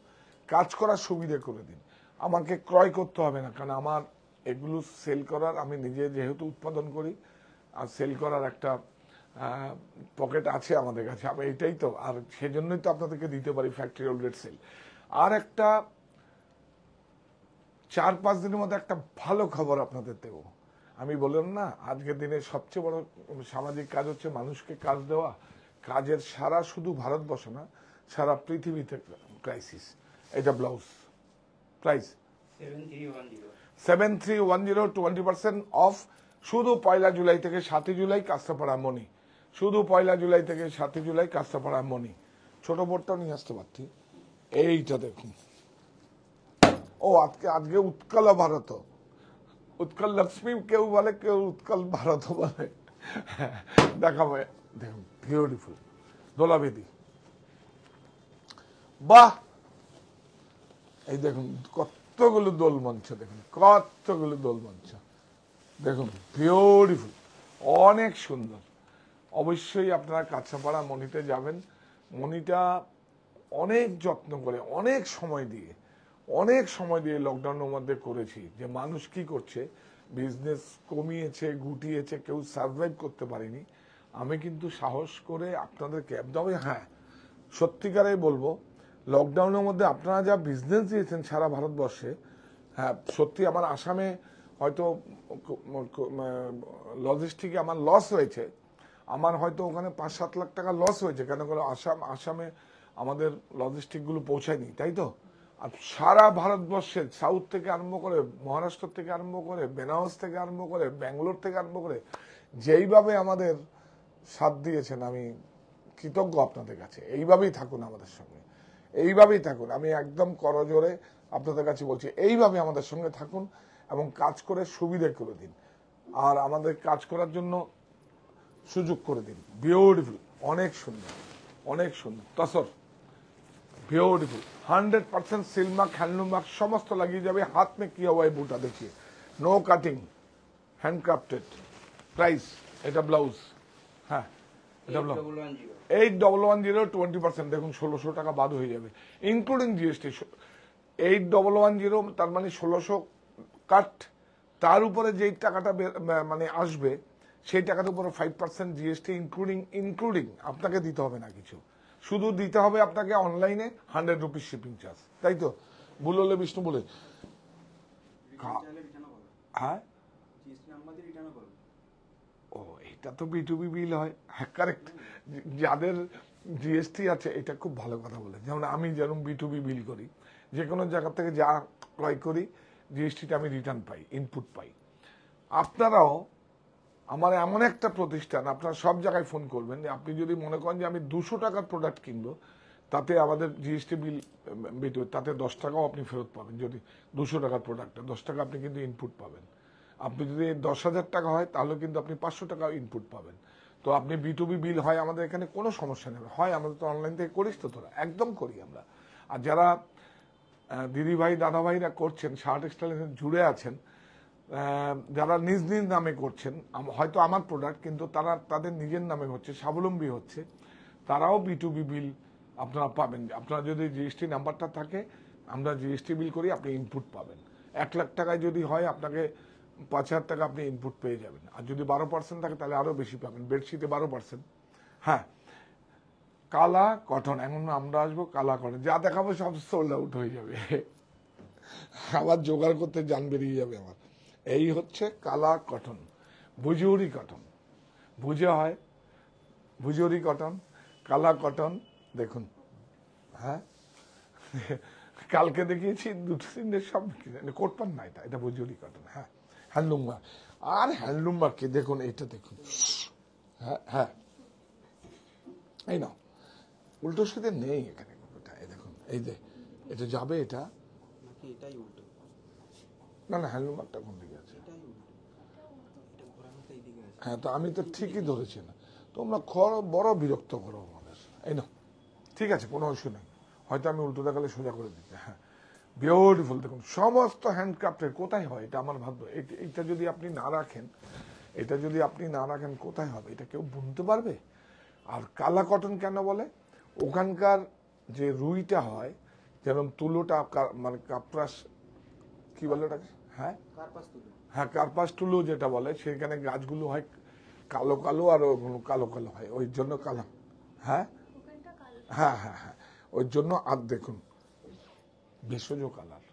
কাজ করার সুবিধে করে দিন। আমাকে ক্রয় করতে হবে না, কারণ আমার এগুলো সেল করার, আমি নিজে যেহেতু উৎপাদন করি আর সেল করার একটা পকেট আছে আমাদের কাছে। আমি এটাই তো, আর সেজন্যই তো আপনাদেরকে দিতে পারি ফ্যাক্টরি আউটলেট সেল। আর একটা 4-5 দিনের মধ্যে একটা ভালো খবর আপনাদের দেব। আমি বললাম না, আজকের দিনে সবচেয়ে বড় সামাজিক কাজ হচ্ছে মানুষকে কাজ দেওয়া। কাজের সারা শুধু ভারতবর্ষ না, সারা পৃথিবীতে ক্রাইসিস। এটা ব্লাউজ, প্রাইস 7310, 20% অফ। শুধু 1 জুলাই থেকে 7 জুলাই কাঁচরাপাড়া মণি, শুধু 1 জুলাই থেকে 7 জুলাই কাঁচরাপাড়া মণি। ছোট বোর্ডটাও নিয়ে আসতে পারতি। এইটা দেখুন, ও আজকে উৎকল ভারত, উৎকল লক্ষ্মী কেউ বলে, কেউ উৎকল ভারত বলে। দেখাবো, দেখুন বিউটিফুল দোলাবেদি, বাহ। এই দেখুন কতগুলো দোল মঞ্চ, দেখুন কতগুলো দোল মঞ্চ, দেখুন বিউটিফুল, অনেক সুন্দর। অবশ্যই আপনারা কাঁচরাপাড়া মণিতে যাবেন। মণিটা অনেক যত্ন করে, অনেক সময় দিয়ে লকডাউনের মধ্যে করেছি। যে মানুষ কি করছে, বিজনেস কমিয়েছে, গুটিয়েছে, কেউ সার্ভাইভ করতে পারেনি। আমি কিন্তু সাহস করে আপনাদেরকে, তবে হ্যাঁ সত্যিকারেই বলবো, লকডাউনের মধ্যে আপনারা যা বিজনেস দিয়েছেন সারা ভারতবর্ষে, হ্যাঁ সত্যি আমার আসামে হয়তো লজিস্টিকে আমার লস হয়েছে, আমার হয়তো ওখানে 5-7 লাখ টাকা লস হয়েছে। কেন করে আসামে আমাদের লজিস্টিকগুলো পৌঁছায়নি, তাই তো। আর সারা ভারতবর্ষের সাউথ থেকে আরম্ভ করে, মহারাষ্ট্র থেকে আরম্ভ করে, বেনারস থেকে আরম্ভ করে, ব্যাঙ্গালোর থেকে আরম্ভ করে, যেইভাবে আমাদের সাথ দিয়েছেন আমি কৃতজ্ঞ আপনাদের কাছে। এইভাবেই থাকুন আমাদের সঙ্গে, এইভাবেই থাকুন। আমি একদম করজোরে আপনাদের কাছে বলছি, এইভাবে আমাদের সঙ্গে থাকুন এবং কাজ করে সুবিধে করে দিন, আর আমাদের কাজ করার জন্য সুযোগ করে দিন। বিউটিফুল, অনেক সুন্দর, অনেক সুন্দর tussar, beautiful 100% silk mark, handloom mark সমস্ত লাগিয়ে যাবে। হাত মে কি হওয়া বুটা দেখিয়ে, নো কাটিং, হ্যান্ডক্রাফটেড। প্রাইস, এটা ব্লাউজ, হ্যাঁ এটা ব্লাউজ 8110 20%, দেখুন 1600 টাকা বাদ হয়ে যাবে ইনক্লুডিং জিএসটি। 8110 তার মানে 1600 কাট, তার উপরে যেই টাকাটা মানে আসবে সেই টাকার উপরে 5% জিএসটি ইনক্লুডিং আপনাকে দিতে হবে না কিছু, শুধু দিতে হবে আপনাকে অনলাইনে 100 রুপিস শিপিং চার্জ, তাই তো? ভুল হলে বিষ্ণু বলে, হ্যাঁ ও এটা তো B2B বিল হয়, হ্যাঁ কারেক্ট। যাদের জিএসটি আছে এটা খুব ভালো কথা বলে, যেমন আমি যেরকম B2B বিল করি, যে কোনো জায়গা থেকে যা ক্রয় করি জিএসটিটা আমি রিটার্ন পাই, ইনপুট পাই। আপনারাও আমার এমন একটা প্রতিষ্ঠান, আপনারা সব জায়গায় ফোন করবেন যে আপনি যদি মনে করেন যে আমি 200 টাকার প্রোডাক্ট কিনবো, তাতে আমাদের জিএসটি বিল তাতে 10 টাকাও আপনি ফেরত পাবেন। যদি 200 টাকার প্রোডাক্টে 10 টাকা আপনি কিন্তু ইনপুট পাবেন। আপনি যদি 10,000 টাকা হয় তাহলে কিন্তু আপনি 500 টাকা ইনপুট পাবেন। তো আপনি B2B বিল হয় আমাদের এখানে কোনো সমস্যা নেই, হয় আমাদের তো অনলাইন থেকে করিস তো তোরা, একদম করি আমরা। আর যারা দিদি ভাই দাদা ভাইরা করছেন, শার্ট টেক্সটাইল জুড়ে আছেন, যারা নিজ নিজ নামে করছেন, হয়তো আমার প্রোডাক্ট কিন্তু তারা তাদের নিজের নামে হচ্ছে, স্বাবলম্বী হচ্ছে, তারাও B2B বিল আপনারা পাবেন। আপনারা যদি জিএসটি নাম্বারটা থাকে, আমরা জিএসটি বিল করি, আপনি ইনপুট পাবেন। 1 লাখ টাকায় যদি হয় আপনাকে 5,000 টাকা আপনি ইনপুট পেয়ে যাবেন, আর যদি 12% থাকে তাহলে আরো বেশি পাবেন। বেডশিটে 12%। হ্যাঁ, কালা কটন, এখন আমরা আসবো কালা কটন, যা দেখাবো সব সোল্ড আউট হয়ে যাবে, আবার জোগাড় করতে জান বেরিয়ে যাবে আমার। এই হচ্ছে কালা কটন, ভুজুরি কটন, ভুজে হয় ভুজুরি কটন, কালা কটন। দেখুন, হ্যাঁ কালকে দেখিয়েছি 2-3 সব কোট পান না, এটা ভুজুরি কটন। হ্যাঁ, হ্যান্ডলুম মার্ক, আর হ্যান্ডলুম মার্কে দেখুন, এটা দেখুন, হ্যাঁ হ্যাঁ এই না উল্টো সিধে নেই এখানে, এই দেখুন, এই যে এটা যাবে, এটা এটাই উল্টো, না না হ্যান্ডলুম মার্কটা কোন দিকে আছে? হ্যাঁ, তো আমি তো ঠিকই ধরেছি না, তোমরা বড় বিরক্ত করো আমাদের। এই না, ঠিক আছে, কোনো ইস্যু নেই, হয়তো আমি উল্টো দেখালে সোজা করে দিতে। হ্যাঁ, বিউটিফুল, দেখুন সমস্ত হ্যান্ডক্রাফটের। কোথায় হয় এটা আমার ভাববো, এটা যদি আপনি না রাখেন, এটা যদি আপনি না রাখেন কোথায় হবে? এটা কেউ বুনতে পারবে? আর কালা কটন কেন বলে? ওখানকার যে রুইটা হয়, যেমন তুলোটা মানে কাপড়াস কি বলে ওটাকে, হ্যাঁ হ্যাঁ কার্পাস তুলো যেটা বলে, সেখানে গাছগুলো হয় কালো কালো, আর ওগুলো কালো কালো হয়, ওই জন্য কালো। হ্যাঁ হ্যাঁ হ্যাঁ হ্যাঁ, ওই জন্য। আর দেখুন ভেষজ কালার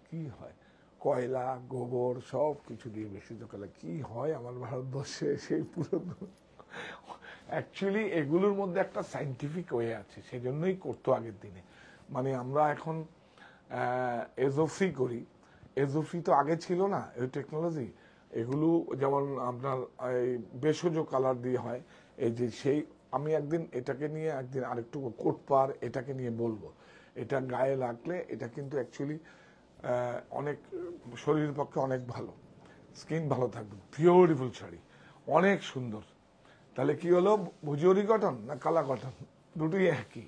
কি হয়, কয়লা গোবর সব কিছু দিয়ে ভেষজ কালার কি হয় আমার ভারতবর্ষে, সেই পুরো অ্যাকচুয়ালি এগুলোর মধ্যে একটা সাইন্টিফিক ওয়ে আছে, সেই জন্যই করতো আগের দিনে। মানে আমরা এখন এজোফ্রি করি, এজোফ্রি তো আগে ছিল না এই টেকনোলজি। এগুলো যেমন আপনার এই ভেষজ কালার দিয়ে হয়, এই যে সেই আমি একদিন এটাকে নিয়ে একদিন আরেকটু কোট পার এটাকে নিয়ে বলবো। এটা গায়ে লাগলে এটা কিন্তু অ্যাকচুয়ালি অনেক শরীরের পক্ষে অনেক ভালো, স্কিন ভালো থাকবে। বিউটিফুল শাড়ি, অনেক সুন্দর। তাহলে কি হলো, ভুজুরি কটন না কালা কটন, দুটোই একই।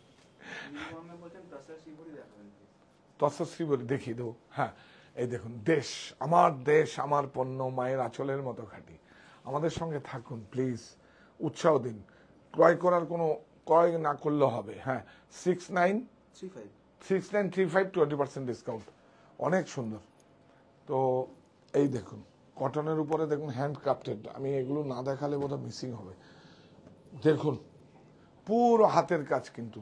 তসশ্রী বলে দেখিয়ে দেবো। হ্যাঁ, এই দেখুন, দেশ আমার পণ্য মায়ের আঁচলের মতো খাঁটি। আমাদের সঙ্গে থাকুন প্লিজ, উৎসাহ দিন। ক্রয় করার কোনো ক্রয় না করলেও হবে। হ্যাঁ, 6935 20% ডিসকাউন্ট, অনেক সুন্দর। তো এই দেখুন কটনের উপরে দেখুন হ্যান্ডক্রাফটেড, আমি এগুলো না দেখালে বোধহয় মিসিং হবে। দেখুন পুরো হাতের কাজ, কিন্তু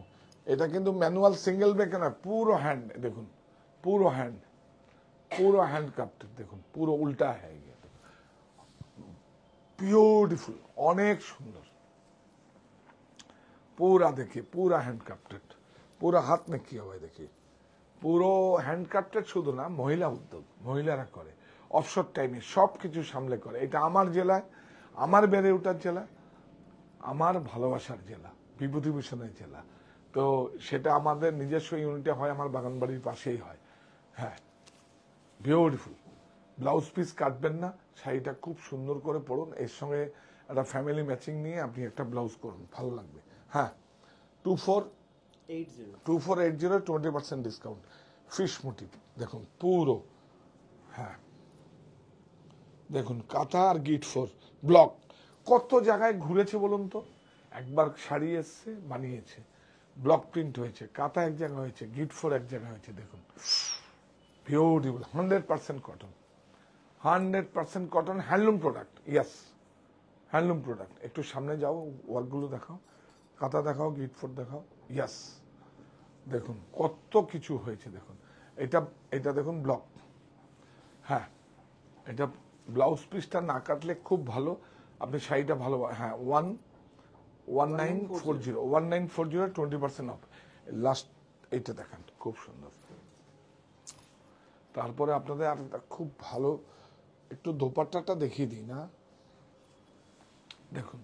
এটা কিন্তু ম্যানুয়াল সিঙ্গেল বেকে নয়, পুরো হ্যান্ড। দেখুন পুরো হ্যান্ডক্রাফটেড, দেখুন পুরো উল্টা হয়ে গিয়ে, বিউটিফুল, অনেক সুন্দর। पूरा देखिए, पूरा হ্যান্ডক্রাফটেড, পুরো হাত মে কি হবে দেখি, পুরো হ্যান্ডক্রাফটেড। শুধু না, মহিলা উদ্যোগ, মহিলারা করে, অবসর টাইমে সব কিছু সামলে করে। এটা আমার জেলায় আমার বেড়ে ওঠার জেলা, আমার ভালোবাসার জেলা, বিভূতিভূষণের জেলা। তো সেটা আমাদের নিজস্ব ইউনিটে হয়, আমার বাগানবাড়ির পাশেই হয়। হ্যাঁ, বিউটিফুল। ব্লাউজ পিস কাটবেন না, শাড়িটা খুব সুন্দর করে পরুন, এর সঙ্গে একটা ফ্যামিলি ম্যাচিং নিয়ে আপনি একটা ব্লাউজ করুন, ভালো লাগবে। হ্যাঁ, 2480 20% ডিসকাউন্ট। ফিশ মোটিভ দেখুন পুরো, হ্যাঁ দেখুন কাঁথা আর গিট ফোর ব্লক। কত জায়গায় ঘুরেছে বলুন তো, একবার শাড়ি এসছে বানিয়েছে, ব্লক প্রিন্ট হয়েছে, কাঁথা এক জায়গায় হয়েছে, গিট ফোর এক জায়গায় হয়েছে। দেখুন beautiful, 100% cotton, 100% cotton, handloom product. Yes, handloom product. একটু সামনে যাও, ওয়ার্কগুলো দেখাও, কাঁথা দেখাও, গিট ফোর দেখাও। ইয়াস, দেখুন কত কিছু হয়েছে। দেখুন এটা এটা দেখুন ব্লক। হ্যাঁ, এটা ব্লাউজ পিসটা না কাটলে খুব ভালো, আপনি শাড়িটা ভালো। হ্যাঁ, 1940 20% অফ। লাস্ট এইটা দেখান, খুব সুন্দর। তারপরে আপনাদের আর খুব ভালো একটু দোপাট্টাটা দেখিয়ে দিই না। দেখুন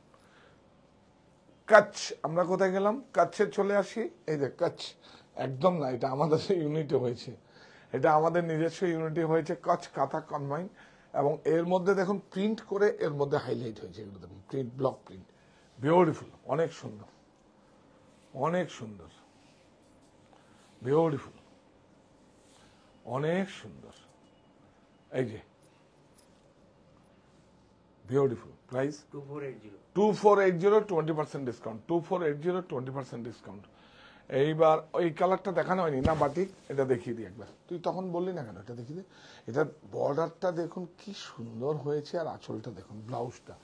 কচ্ছ, আমরা কোথায় গেলাম, কচ্ছে চলে আসি। এই যে কচ্ছ, একদম না, এটা আমাদের ইউনিটে হয়েছে, এটা আমাদের নিজস্ব ইউনিটে হয়েছে, কচ্ছ কাঁথা কম্বাইন। এবং এর মধ্যে দেখুন প্রিন্ট করে এর মধ্যে হাইলাইট হয়েছে, এগুলো দেখুন প্রিন্ট, ব্লক প্রিন্ট, বিউটিফুল, অনেক সুন্দর, অনেক সুন্দর, বিউটিফুল, অনেক সুন্দর। এই যে বিউটিফুল, প্রাইস 2480 20% ডিসকাউন্ট, 2480 20% ডিসকাউন্ট। এইবার ওই কালারটা দেখানো হয়নি না, বাটিক, এটা দেখিয়ে দিই একবার। তুই তখন বললি না কেন, এটা দেখিয়ে দিই। এটা বর্ডারটা দেখুন কি সুন্দর হয়েছে, আর আঁচলটা দেখুন, ব্লাউজটা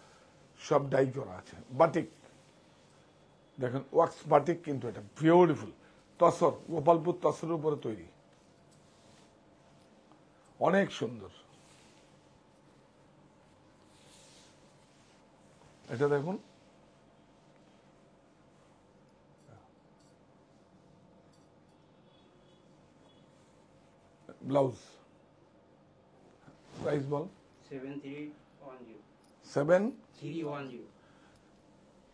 সব ডাই করা আছে, বাটিক দেখুন, ওয়াক্স বাটিক, কিন্তু এটা বিউটিফুল, তসর, গোপালপুর তসরের উপরে তৈরি, অনেক সুন্দর। এটা দেখুন, ব্লাউজ, প্রাইস বল। 7310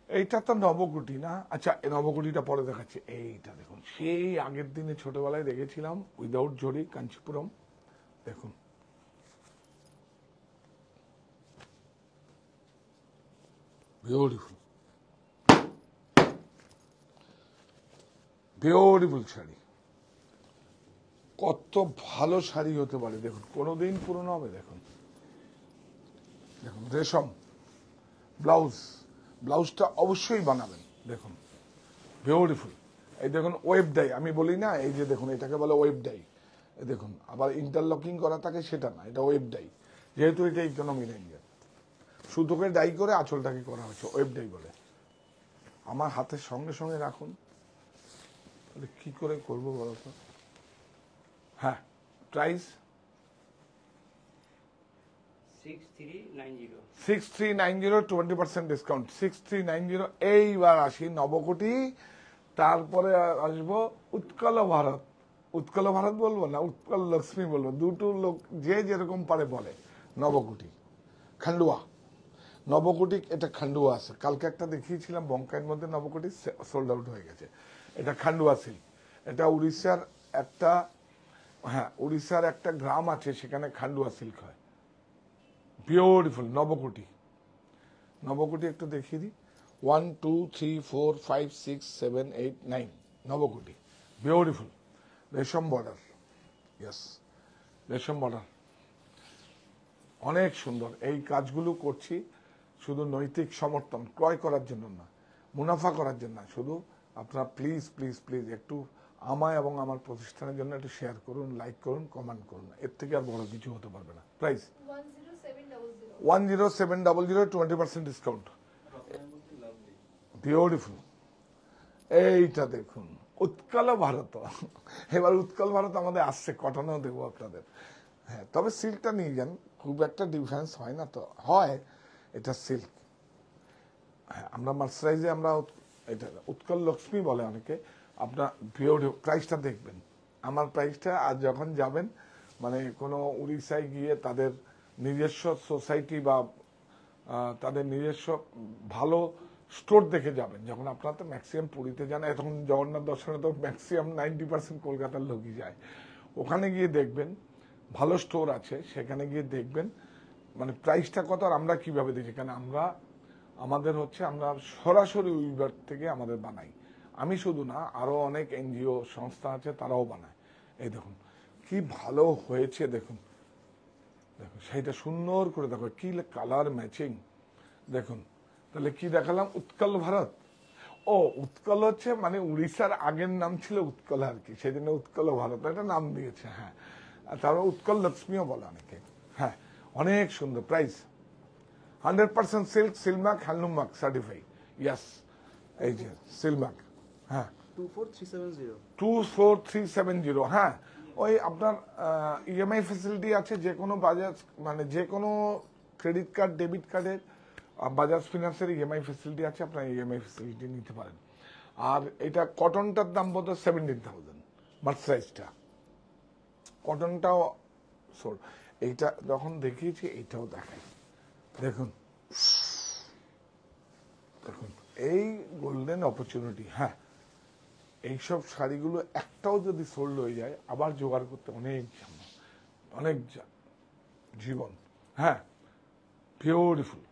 এইটা তো নবকুটি না? আচ্ছা, এই নবকুটিটা পরে দেখাচ্ছি। এইটা দেখুন, সেই আগের দিনে ছোটবেলায় দেখেছিলাম, উইদাউট জরি, কাঞ্চিপুরম। দেখুন বিউটিফুল, বিউটিফুল শাড়ি, কত ভালো শাড়ি হতে পারে। দেখুন কোনোদিন পুরনো হবে। দেখুন দেখুন রেশম ব্লাউজ, ব্লাউজটা অবশ্যই বানাবেন। দেখুন বিউটিফুল। এই দেখুন ওয়েব ডাই, আমি বলি না, এই যে দেখুন এটাকে বলে ওয়েব ডাই। দেখুন আবার ইন্টারলকিং করা থাকে, সেটা না, এটা ওয়েব ডাই, যেহেতু এটা ইকোনমি রেঞ্জের। সুতোকে ডাই করে আঁচলটাকে করা হয়েছে, ওয়েব ডাই বলে। আমার হাতের সঙ্গে সঙ্গে রাখুন, তাহলে কি করে করবো বলো তো। হ্যাঁ, প্রাইস 6390 6390 20% ডিসকাউন্ট, 6390। এইবার আসি নবকোটি, তারপরে আসবো উৎকল ভারত। উৎকল ভারত বলবো না, উৎকল লক্ষ্মী বলবো, দুটো লোক যে যেরকম পারে বলে। নবকুটি, খান্ডুয়া, নবকুটি, এটা খান্ডুয়া আছে। কালকে একটা দেখিয়েছিলাম বঙ্কাইয়ের মধ্যে, নবকুটি সোল্ড আউট হয়ে গেছে। এটা খান্ডুয়া সিল্ক, এটা উড়িষ্যার একটা, হ্যাঁ উড়িষ্যার একটা গ্রাম আছে, সেখানে খান্ডুয়া সিল্ক হয়। বিউটিফুল নবকুটি, নবকুটি একটু দেখিয়ে দিই। 1 2 3 4 5 6 7 8 9 নবকুটি, বিউটিফুল, রেশম বর্ডার। ইয়েস, রেশম বর্ডার, অনেক সুন্দর। এই কাজগুলো করছি শুধু নৈতিক সমর্থন, ক্রয় করার জন্য না, মুনাফা করার জন্য না, শুধু আপনারা প্লিজ প্লিজ প্লিজ একটু আমায় এবং আমার প্রতিষ্ঠানের জন্য একটু শেয়ার করুন, লাইক করুন, কমেন্ট করুন। এর থেকে আর বড় কিছু হতে পারবে না। Price 10700 20% discount, beautiful. এইটা দেখুন উৎকল ভারত। এবার উৎকল ভারত আমাদের আসছে, কটনও দেবো আপনাদের। হ্যাঁ, তবে সিল্কটা নিয়ে যান, খুব একটা ডিফারেন্স হয় না তো, হয় এটা সিল্ক। হ্যাঁ, আমরা মার্সারাইজে আমরা এটা উৎকল লক্ষ্মী বলে অনেকে। আপনার বিউটিফুল, প্রাইসটা দেখবেন, আমার প্রাইসটা আজ যখন যাবেন, মানে কোনো উড়িষ্যায় গিয়ে তাদের নিজস্ব সোসাইটি বা তাদের নিজস্ব ভালো স্টোর দেখে যাবেন। যখন আপনারা তো ম্যাক্সিমাম পুরীতে যান, এখন জগন্নাথ দর্শনে তো ম্যাক্সিমাম 90% কলকাতার লোকই যায়, ওখানে গিয়ে দেখবেন ভালো স্টোর আছে, সেখানে গিয়ে দেখবেন মানে প্রাইসটা কত আর আমরা কিভাবে দিচ্ছি। কারণ আমাদের হচ্ছে আমরা সরাসরি উইভার থেকে আমাদের বানাই। আমি শুধু না, আরো অনেক এনজিও সংস্থা আছে, তারাও বানায়। এই দেখুন কি ভালো হয়েছে, দেখুন দেখুন সেইটা সুন্দর করে দেখো, কি কালার ম্যাচিং দেখুন। তাহলে কি দেখালাম, উৎকল ভারত। ও উৎকল হচ্ছে মানে উড়িষ্যার আগের নাম ছিল উৎকল আর কি, সেই জন্য উৎকল ভারত একটা নাম দিয়েছে। হ্যাঁ, তারপর উৎকল লক্ষ্মীও বলে অনেকে। হ্যাঁ, অনেক সুন্দর price, 100% silk, silk mark, handloom mark certify. Yes, এই যে সিলমার্ক। হ্যাঁ, 24370 24370। হ্যাঁ, ওই আপনার ইএমআই ফ্যাসিলিটি আছে যে কোনো বাজাজ, মানে যে কোনো ক্রেডিট কার্ড, ডেবিট কার্ডের, বাজাজ ফিনান্সের ইএমআই ফ্যাসিলিটি আছে, আপনার ইএমআই ফ্যাসিলিটি নিতে পারেন। আর এটা কটনটার দাম বলতে 17,000 মার্সারাইজটা, কটনটাও সোল। এইটা যখন দেখিয়েছি এইটাও দেখাই, দেখুন দেখুন এই গোল্ডেন অপরচুনিটি। হ্যাঁ, এইসব শাড়িগুলো একটাও যদি সোল্ড হয়ে যায় আবার জোগাড় করতে অনেক ঝামেলা, অনেক জীবন। হ্যাঁ, বিউটিফুল,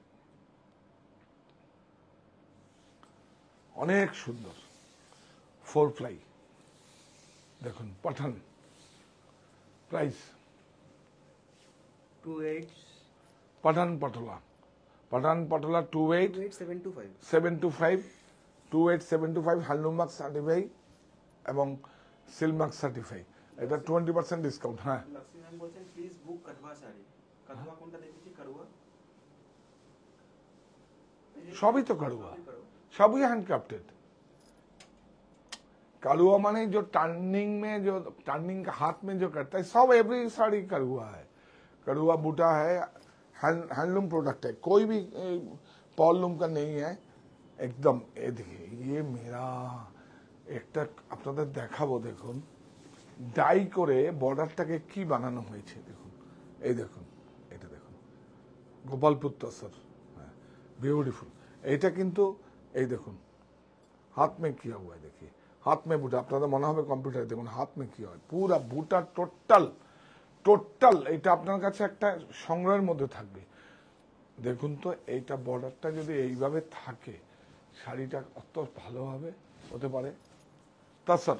অনেক সুন্দর, 4 প্লাই দেখুন, পাঠান প্রাইস 28 পাঠান পাটোলা, পাঠান পাটোলা 28725 28725, 28725 হ্যান্ডলুম মার্ক সার্টিফাই এবং সিলমার্ক সার্টিফাই। এটা 20% ডিসকাউন্ট। হ্যাঁ, লক্ষ্মী ম্যাম বলছেন প্লিজ বুক কাটওয়া শাড়ি। কাটওয়া কোনটা দেখেছি, কাটওয়া সবই তো কারুয়া, सभी हैंडक्राफ्टेड। कड़ुआ माने जो टर्निंग में, जो टर्निंग का हाथ में जो करता है, सब एवरी साड़ी कड़ुआ है। कड़ुआ बूटा है, हैंडलूम प्रोडक्ट है, कोई भी पॉललूम का नहीं है एकदम। ये देखिए, ये मेरा একটা আপনাদের দেখাবো, দেখুন ডাই করে বর্ডারটাকে কি বানানো হয়েছে দেখুন। এই দেখুন, এটা দেখুন, গোপালপুর তসর, ब्यूटीफुल। এটা কিন্তু এই দেখুন हाथ में किया हुआ है, देखिए हाथ में বুটা, আপনাদের মনে হবে কম্পিউটারে, দেখুন হাত মে কি হয়, পুরা বুটা টোটাল টোটাল। এটা আপনার কাছে একটা সংগ্রহের মধ্যে থাকবে। দেখুন তো এইটা বর্ডারটা যদি এইভাবে থাকে, শাড়িটা কত ভালোভাবে হতে পারে। তসর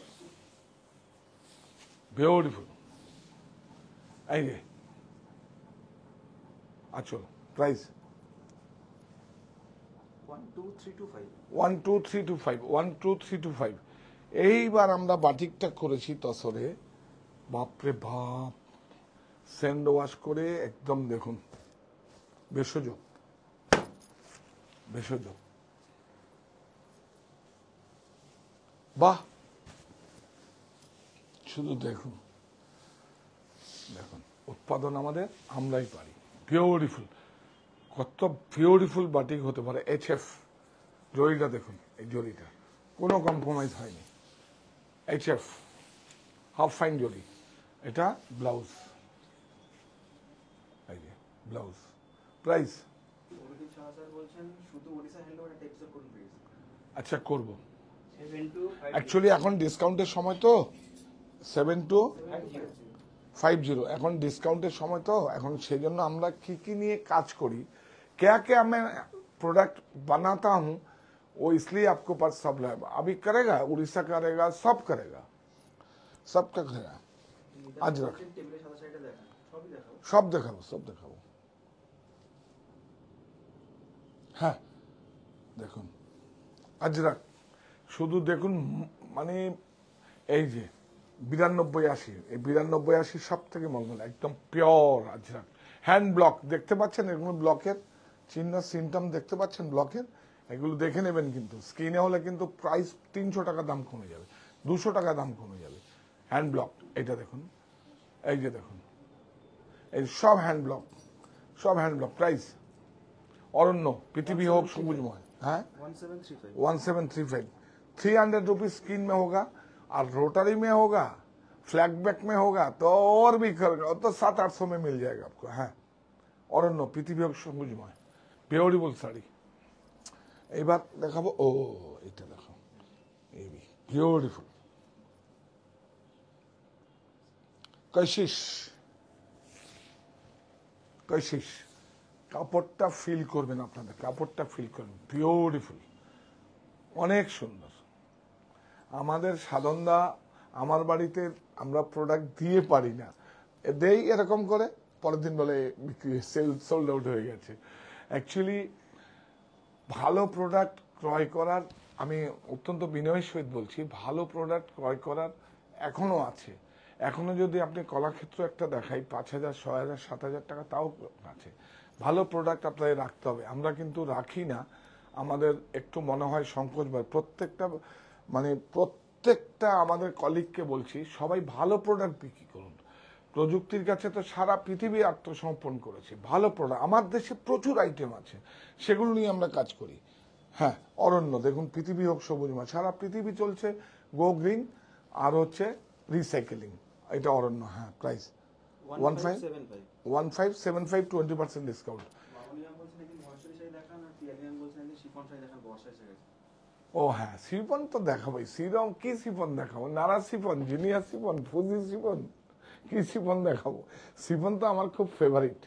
বিউটিফুল। এই যে আচল, প্রাইস 12325 12325। এইবার আমরা বাটিকটা করেছি তসরে, বাপরে বাপ, স্যান্ড ওয়াশ করে একদম দেখুন, ভেষজ ভেষজ, বাহ, শুধু দেখুন দেখুন, উৎপাদন আমাদের আমরাই পারি। বিউটিফুল, কত বিউটিফুল বাটিক হতে পারে। HF জরিটা দেখুন, এই জরিটা কোনো কম্প্রোমাইজ হয়নি। HF হাফ ফাইন জরি। এটা ব্লাউজ, এই যে blouse. Price Abhijit Shah sir বলছেন শুধু ওড়িশা হ্যান্ডলুম একটা এপিসোড করুন প্লিজ। আচ্ছা করব। 7250 অ্যাকচুয়ালি এখন ডিসকাউন্টের সময় তো, 7250 এখন ডিসকাউंटेर समय तो, এখন সেই জন্য আমরা কি কি নিয়ে কাজ করি, क्या क्या मैं प्रोडक्ट बनाता हूं, वो इसलिए आपको पास सब लाभ अभी करेगा, उड़ीसा करेगा, सब करेगा, सबका करेगा। आज रख টেবিলের সাদা শাড়িটা দেখেন, সবই দেখাবো, सब দেখাবো, सब দেখাবো। হ্যাঁ দেখুন, আজরাক শুধু দেখুন, মানে এই যে 9280, এই 9280 সব থেকে মঙ্গল, একদম পিওর আজরাক হ্যান্ড ব্লক। দেখতে পাচ্ছেন এগুলো ব্লকের চিহ্ন, সিমটম দেখতে পাচ্ছেন ব্লকের, এগুলো দেখে নেবেন। কিন্তু স্ক্রিনে হলে কিন্তু প্রাইস 300 টাকা দাম কমে যাবে, 200 টাকা দাম কমে যাবে। হ্যান্ড ব্লক, এটা দেখুন, এই যে দেখুন, এই সব হ্যান্ড ব্লক, সব হ্যান্ড ব্লক। প্রাইস অরণ্য, পৃথিবী হোক সবুজময়। हाँ 1735, 300 रुपीज स्क्रीन में होगा, और रोटरी में होगा, फ्लैग बैक में होगा तो और भी करेगा, तो 700-800 में मिल जाएगा आपको। हाँ, অরণ্য, পৃথিবী হোক সবুজময়, বিউটিফুল শাড়ি। এইবার দেখাবো, ও এটা দেখো, এই বিউটিফুল কশিশ, কশিশ। কাপড়টা ফিল করবেন আপনাদের, কাপড়টা ফিল করবেন, বিউটিফুল, অনেক সুন্দর। আমাদের সাধনদা, আমার বাড়িতে আমরা প্রোডাক্ট দিয়ে পারি না, দেই এরকম করে, পরের দিন বলে বিক্রি সোল্ড আউট হয়ে গেছে। অ্যাকচুয়ালি ভালো প্রোডাক্ট ক্রয় করার, আমি অত্যন্ত বিনয়ের সহিত বলছি, ভালো প্রোডাক্ট ক্রয় করার এখনো আছে। এখনো যদি আপনি কলাক্ষেত্র একটা দেখাই 5,000, 6,000, 7,000 টাকা, তাও আছে। ভালো প্রোডাক্ট আপনাদের রাখতে হবে, আমরা কিন্তু রাখি না। আমাদের একটু মনে হয় সংকোচ, প্রত্যেকটা আমাদের কলিগকে বলছি, সবাই ভালো প্রোডাক্ট বিক্রি করুন। প্রযুক্তির কাছে তো সারা পৃথিবী আত্মসমর্পণ করেছে, ভালো প্রোডাক্ট, আমার দেশে প্রচুর আইটেম আছে, সেগুলো নিয়ে আমরা কাজ করি। হ্যাঁ, অরণ্য দেখুন, পৃথিবী হোক সবুজময়, সারা পৃথিবী চলছে গো গ্রিন, আর হচ্ছে রিসাইকেলিং, এটা অরণ্য। হ্যাঁ, প্রাইস 1575, 20% ডিসকাউন্ট। ও হ্যাঁ, সিফন তো দেখাবোই, সিরম কি সিফন দেখাবো, নারা chiffon, genius chiffon, Fuji chiffon, কি সিফন দেখাবো। সিফন তো আমার খুব ফেভারিট,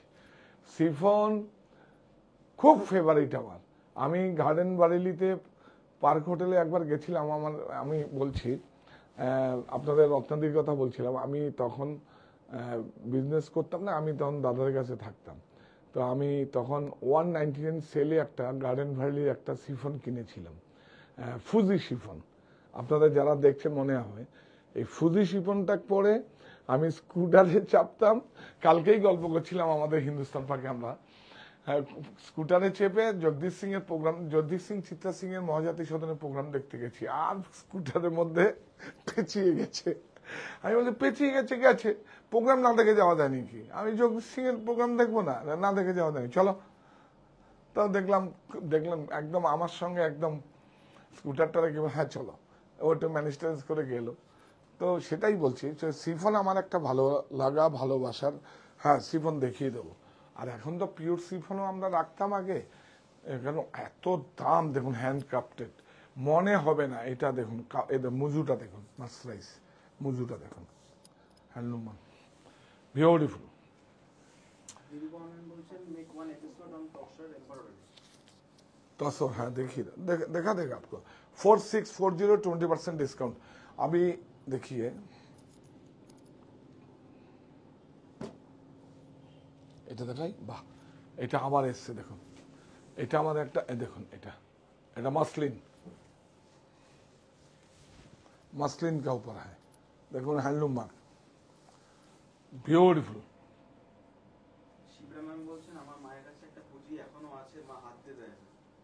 সিফন খুব ফেভারিট আমার। আমি গার্ডেন বারেলিতে পার্ক হোটেলে একবার গেছিলাম, আমি বলছি আপনাদের রত্নাদির কথা বলছিলাম। আমি তখন বিজনেস করতাম না, আমি তখন দাদার কাছে থাকতাম। তো আমি তখন 199 সেলে একটা গার্ডেন ভ্যালির একটা সিফন কিনেছিলাম, ফুজি শিফন। আপনাদের যারা দেখছে মনে হবে, এই ফুজি শিফনটা পরে আমি স্কুটারে চাপতাম। কালকেই গল্প করছিলাম আমাদের হিন্দুস্তান পার্কে, আমরা স্কুটারে চেপে জগদীশ সিং এর প্রোগ্রাম, জগদীশ সিং, চিত্রা সিং এর মহাজাতি সদনের প্রোগ্রাম দেখতে গেছি, আর স্কুটারের মধ্যে পেঁচিয়ে গেছে। আমি বলছি পেঁচিয়ে গেছে, গেছে, প্রোগ্রাম না দেখে যাওয়া যায় নাকি? আমি জগদীশ সিং এর প্রোগ্রাম দেখবো না, না দেখে যাওয়া যায়, চলো। তাও দেখলাম একদম আমার সঙ্গে একদম স্কুটারটা রেখে, হ্যাঁ চলো, ওটা ম্যানেজ করে গেল। তো সেটাই বলছি, সিফন আমার একটা ভালো লাগা, ভালোবাসার। হ্যাঁ, সিফন দেখিয়ে দেবো। আর এখন তো পিওর সিফনও আমরা রাখতাম আগে, কেন এত দাম দেখুন, হ্যান্ডক্রাফটেড, মনে হবে না। এটা দেখুন, মুজুটা দেখুন, মাসরাইস মুজুটা দেখুন, হ্যান্ডলুম, বিউটিফুল। तसर, हाँ देखिए, देखा आपको 4640, 20% डिस्काउंट। अभी देखिए, এটা দেখাই, বাহ, এটা আবার এসছে দেখুন, এটা আমার একটা, দেখুন এটা मसलिन का ऊपर है, देखो हैंडलूम मार्क, ब्यूटीफुल।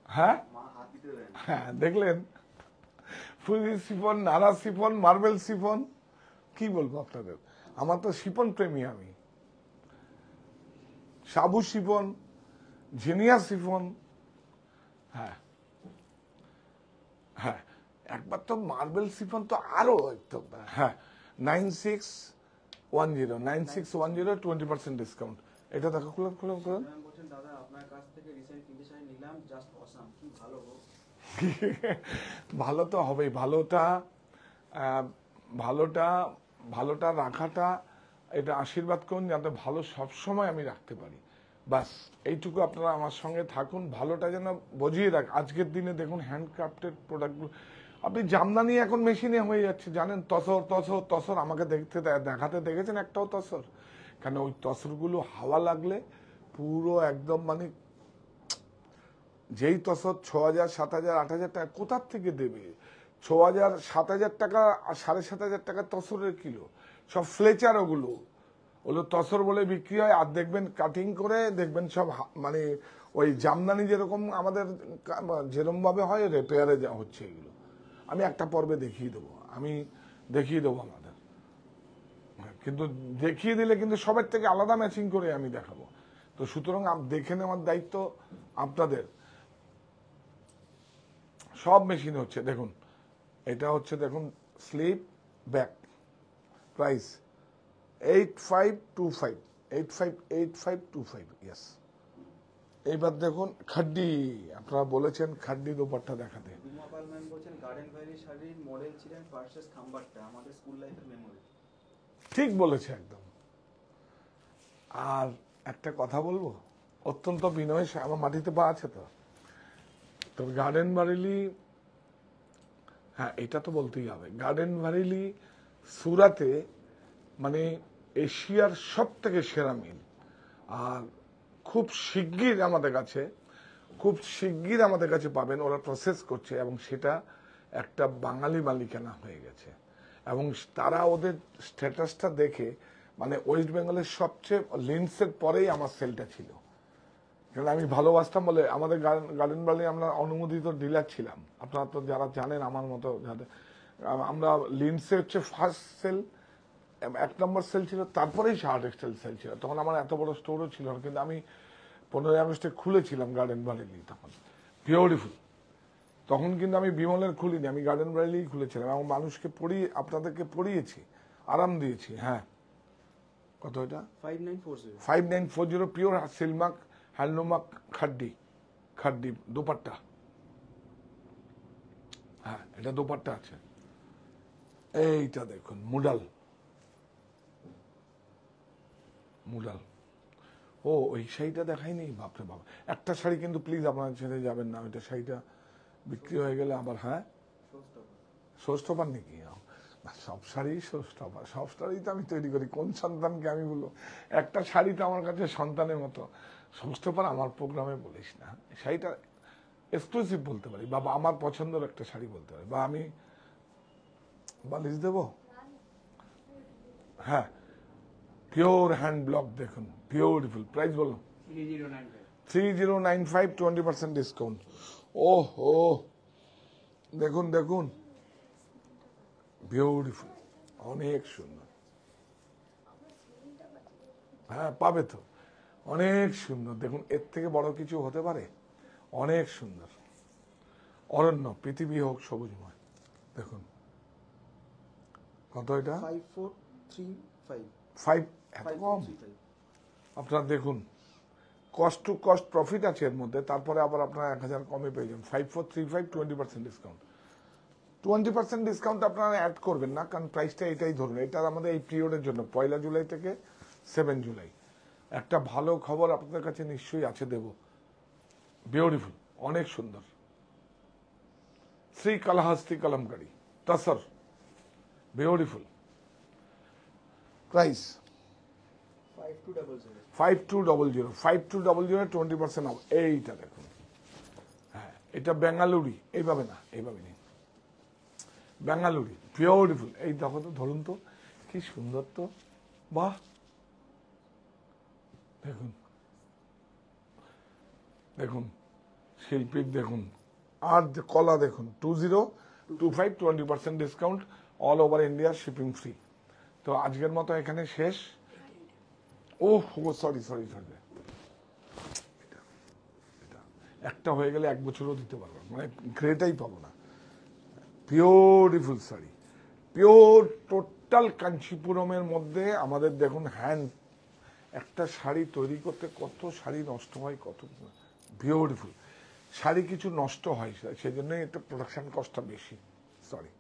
হ্যাঁ হ্যাঁ, দেখলেন, ফুজি সিফন, নারা সিফন, মার্বেল সিফন, কি বলবো আপনাদের, আমার তো শিফন প্রেমী আমি। সাবু শিফন, জিনিয়া শিফন, হ্যাঁ হ্যাঁ, একবার তো মার্বেল শিফন তো আরো একদম, হ্যাঁ 9610, 9610, 20% ডিসকাউন্ট। এটা দেখো, খুলুন খুলুন খুলুন। ভালো তো হবেই, ভালোটা রাখাটা, এটা আশীর্বাদ করুন যাতে ভালো সবসময় আমি রাখতে পারি, বাস এইটুকু। আপনারা আমার সঙ্গে থাকুন, ভালোটা যেন বজিয়ে রাখ। আজকের দিনে দেখুন হ্যান্ডক্রাফটেড প্রোডাক্টগুলো, আপনি জামদানি এখন মেশিনে হয়ে যাচ্ছে, জানেন, তসর আমাকে দেখাতে দেখেছেন একটাও তসর? কেন ওই তসরগুলো হাওয়া লাগলে পুরো একদম, যেই তসর 6,000, 7,000, 8,000 টাকা কোথার থেকে দেবে? 6,000, 7,000 টাকা আর 7,500 টাকা তসরের কিলো, সব ফ্লেচার, ওগুলো তসর বলে বিক্রি হয়। আর দেখবেন কাটিং করে, দেখবেন সব ওই জামদানি যেরকম আমাদের যেরকম ভাবে হয়, রিপেয়ারে যা হচ্ছে এগুলো। আমি একটা পর্বে দেখিয়ে দেবো, আমাদের, কিন্তু দেখিয়ে দিলে কিন্তু সবার থেকে আলাদা ম্যাচিং করে আমি দেখাবো। তো সুতরাং দেখে নেওয়ার দায়িত্ব আপনাদের। সব মেশিন হচ্ছে, দেখুন এটা হচ্ছে, দেখুন স্লিপ ব্যাক, প্রাইস 8525, 8525, ইয়েস এইবার দেখুন খাড্ডি, আপনারা বলেছেন খাড্ডি দোপাট্টা দেখাতে। বিমা পাল ম্যাম বলছেন গার্ডেন ভ্যালি শাড়ির মডেল ছিলেন ভার্সেস খাম্বারটা, আমাদের স্কুল লাইফের মেমোরি। ঠিক বলেছে একদম। আর একটা কথা বলবো, অত্যন্ত বিনয়, আমার মাটিতে পা আছে তো। তো গার্ডেন ভ্যালি, হ্যাঁ এটা তো বলতেই হবে, গার্ডেন ভ্যালি সুরাতে মানে এশিয়ার সব থেকে সেরা মিল। আর খুব শিগগির আমাদের কাছে পাবেন, ওরা প্রসেস করছে এবং সেটা একটা বাঙালি মালিকানা হয়ে গেছে। এবং তারা ওদের স্ট্যাটাসটা দেখে মানে ওয়েস্ট বেঙ্গলের সবচেয়ে লিন্সের পরেই আমার সেলটা ছিল, কারণ আমি ভালোবাসতাম বলে। আমাদের গার্ডেন ভ্যালি আমরা অনুমোদিত ডিলার ছিলাম, আপনারা তো যারা জানেন আমার মতো যাদের, আমরা লিন্সে হচ্ছে ফার্স্ট সেল, 1 নম্বর সেল ছিল, তারপরেই সাহা টেক্সটাইল সেল ছিল। তখন আমার এত বড় স্টোরও ছিল না, কিন্তু আমি 15ই আগস্টে খুলেছিলাম গার্ডেন ভ্যালি, তখন বিউটিফুল। তখন কিন্তু আমি বিমলের খুলিনি, আমি গার্ডেন ভ্যালি খুলেছিলাম এবং মানুষকে আপনাদেরকে পড়িয়েছি, আরাম দিয়েছি। হ্যাঁ কত এটা? 5940। 5940 পিওর সিলমাক হ্যান্ডলুমাক খাড্ডি দোপাট্টা। হ্যাঁ এটা দোপাট্টা আছে। এইটা দেখুন মুডাল, ও ওই শাড়িটা দেখাইনি, বাপরে বাবা। একটা শাড়ি কিন্তু প্লিজ আপনারা ছেড়ে যাবেন না, ওইটা শাড়িটা বিক্রি হয়ে গেলে আবার। হ্যাঁ ষষ্ঠবার নাকি? সব শাড়ি ষষ্ঠবার, সব শাড়ি তো আমি তৈরি করি, কোন সন্তানকে আমি বলবো একটা শাড়ি তো আমার কাছে সন্তানের মতো। ষষ্ঠবার আমার প্রোগ্রামে বলিস না, শাড়িটা এক্সক্লুসিভ বলতে পারি, বা আমার পছন্দের একটা শাড়ি বলতে পারি, বা আমি বালিশ দেবো। হ্যাঁ পিওর হ্যান্ড ব্লক দেখুন, বিউটিফুল। প্রাইস বলো 3095, 20% ডিসকাউন্ট। ও হো দেখুন দেখুন, বিউটিফুল, অনেক সুন্দর। হ্যাঁ পাবে তো, অনেক সুন্দর। দেখুন এর থেকে বড় কিছু হতে পারে? অনেক সুন্দর। অরণ্য, পৃথিবী হোক সবুজময়। দেখুন কত এটা? 5435। 5, এত কম? আপনারা দেখুন, কস্ট টু কস্ট প্রফিট আছে এর মধ্যে, তারপরে আবার আপনারা 1000 কমে পেয়ে যান। 5435, 20% ডিসকাউন্ট। 20% ডিসকাউন্ট আপনারা অ্যাড করবেন না, কারণ প্রাইসটা এটাই ধরুন। এটা আমাদের এই পিরিয়ডের জন্য 1 জুলাই থেকে 7 জুলাই। একটা ভালো খবর আপনাদের কাছে নিশ্চয়ই আছে, দেব। বিউটিফুল, অনেক সুন্দর। Shri Kalahasti Kalamkari tussar, beautiful. Price 5200, 5200, 20% off. এইটা দেখুন, হ্যাঁ এটা বেঙ্গালুরি, এইভাবে না, এইভাবে নেই, বেঙ্গালুরি বিউটিফুল। এই দেখো তো, ধরুন তো কি সুন্দর তো, বাহ দেখুন দেখুন শিল্পীর দেখুন, আর কলা দেখুন 2025, 20% discount, all over India, shipping free. তো আজকের মতো এখানে শেষ। ও সরি, একটা হয়ে গেলে 1 বছরও দিতে পারবো, মানে গ্রেটাই পাবো না। বিউটিফুল শাড়ি, পিওর টোটাল কাঞ্চিপুরমের মধ্যে আমাদের দেখুন হ্যান্ড। একটা শাড়ি তৈরি করতে কত শাড়ি নষ্ট হয়, কত বিউটিফুল শাড়ি কিছু নষ্ট হয়, সেই জন্য এটা প্রোডাকশন কস্টটা বেশি। Sorry,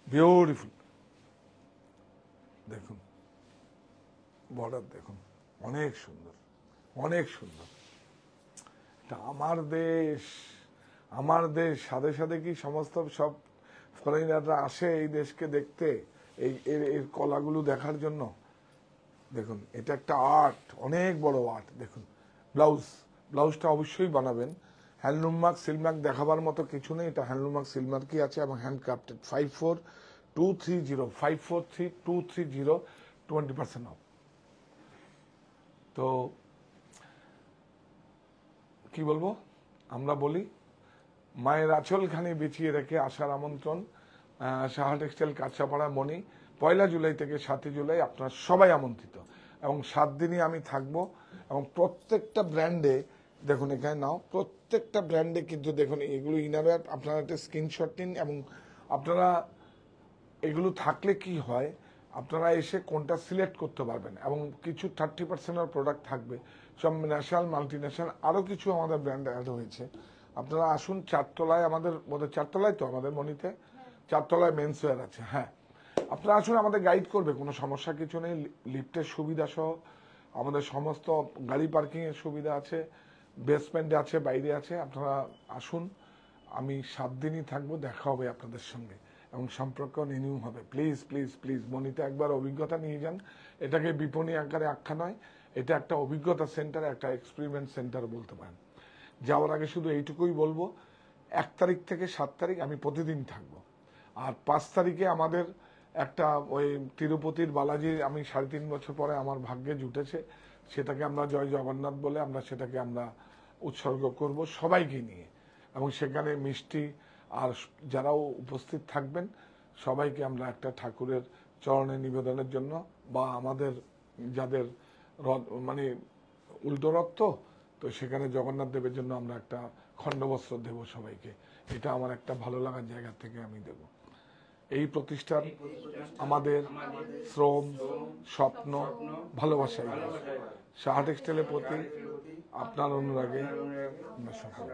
beautiful. দেখুন বর্ডার দেখুন, অনেক সুন্দর, অনেক সুন্দর। এটা আমার দেশ। সাথে সাথে কি সমস্ত সব ফরেনাররা আসে এই দেশকে দেখতে, এর কলাগুলো দেখার জন্য। দেখুন এটা একটা আর্ট, অনেক বড় আর্ট। দেখুন ব্লাউজটা অবশ্যই বানাবেন। হ্যান্ডলুম মার্ক, সিলমার্ক দেখাবার মতো কিছু নেই, এটা হ্যান্ডলুম মার্ক সিলমার্কই আছে এবং হ্যান্ডক্রাফটেড। 54230, 20% অফ। তো কি বলবো, আমরা বলি মায়ের আঁচলখানি বিছিয়ে রেখে আসার আমন্ত্রণ। সাহা টেক্সটাইল, কাঁচাপাড়া, মণি। 1 জুলাই থেকে 7 জুলাই আপনারা সবাই আমন্ত্রিত, এবং 7 দিনই আমি থাকবো। এবং প্রত্যেকটা ব্র্যান্ডে দেখুন, এখানে নাও, প্রত্যেকটা ব্র্যান্ডে কিন্তু দেখুন এগুলো ইনারওয়্যার। আপনারা একটা স্ক্রিনশট নিন, এবং আপনারা এগুলো থাকলে কি হয়, আপনারা এসে কোনটা সিলেক্ট করতে পারবেন, এবং কিছু 30% প্রোডাক্ট থাকবে, সব ন্যাশনাল মাল্টিন্যাশনাল আরও কিছু আমাদের ব্র্যান্ড অ্যাড হয়েছে। আপনারা আসুন, চারতলায় আমাদের চারতলায় তো আমাদের মনিতে চারতলায় মেন্স ওয়্যার আছে। হ্যাঁ, আপনারা আসুন, আমাদের গাইড করবে, কোনো সমস্যা কিছু নেই। লিফটের সুবিধা সহ আমাদের সমস্ত গাড়ি পার্কিংয়ের সুবিধা আছে, বেসমেন্টে আছে, বাইরে আছে। আপনারা আসুন, আমি 7 দিনই থাকবো, দেখা হবে আপনাদের সঙ্গে এবং সম্পর্ক রিনিউ হবে। প্লিজ প্লিজ প্লিজ মনিতে একবার অভিজ্ঞতা নিয়ে যান। এটাকে বিপণী আকারে আখ্যা নয়, এটা একটা অভিজ্ঞতা সেন্টার, একটা এক্সপেরিমেন্ট সেন্টার বলতে পারেন। যাওয়ার আগে শুধু এইটুকুই বলবো, 1 তারিখ থেকে 7 তারিখ আমি প্রতিদিন থাকবো। আর 5 তারিখে আমাদের একটা ওই তিরুপতির বালাজি, আমি 3.5 বছর পরে আমার ভাগ্যে জুটেছে, সেটাকে আমরা জয় জগন্নাথ বলে আমরা সেটাকে আমরা উৎসর্গ করব সবাইকে নিয়ে। এবং সেখানে মিষ্টি আর যারাও উপস্থিত থাকবেন সবাইকে আমরা একটা ঠাকুরের চরণে নিবেদনের জন্য, বা আমাদের যাদের মানে উল্টো রক্ত, তো সেখানে জগন্নাথ দেবের জন্য আমরা একটা খণ্ডবস্ত্র দেব সবাইকে। এটা আমার একটা ভালো লাগার জায়গা থেকে আমি দেব। এই প্রতিষ্ঠান আমাদের শ্রম, স্বপ্ন, ভালোবাসায় সাহা টেক্সটাইলের প্রতি আপনার অনুরাগে আমরা সফল।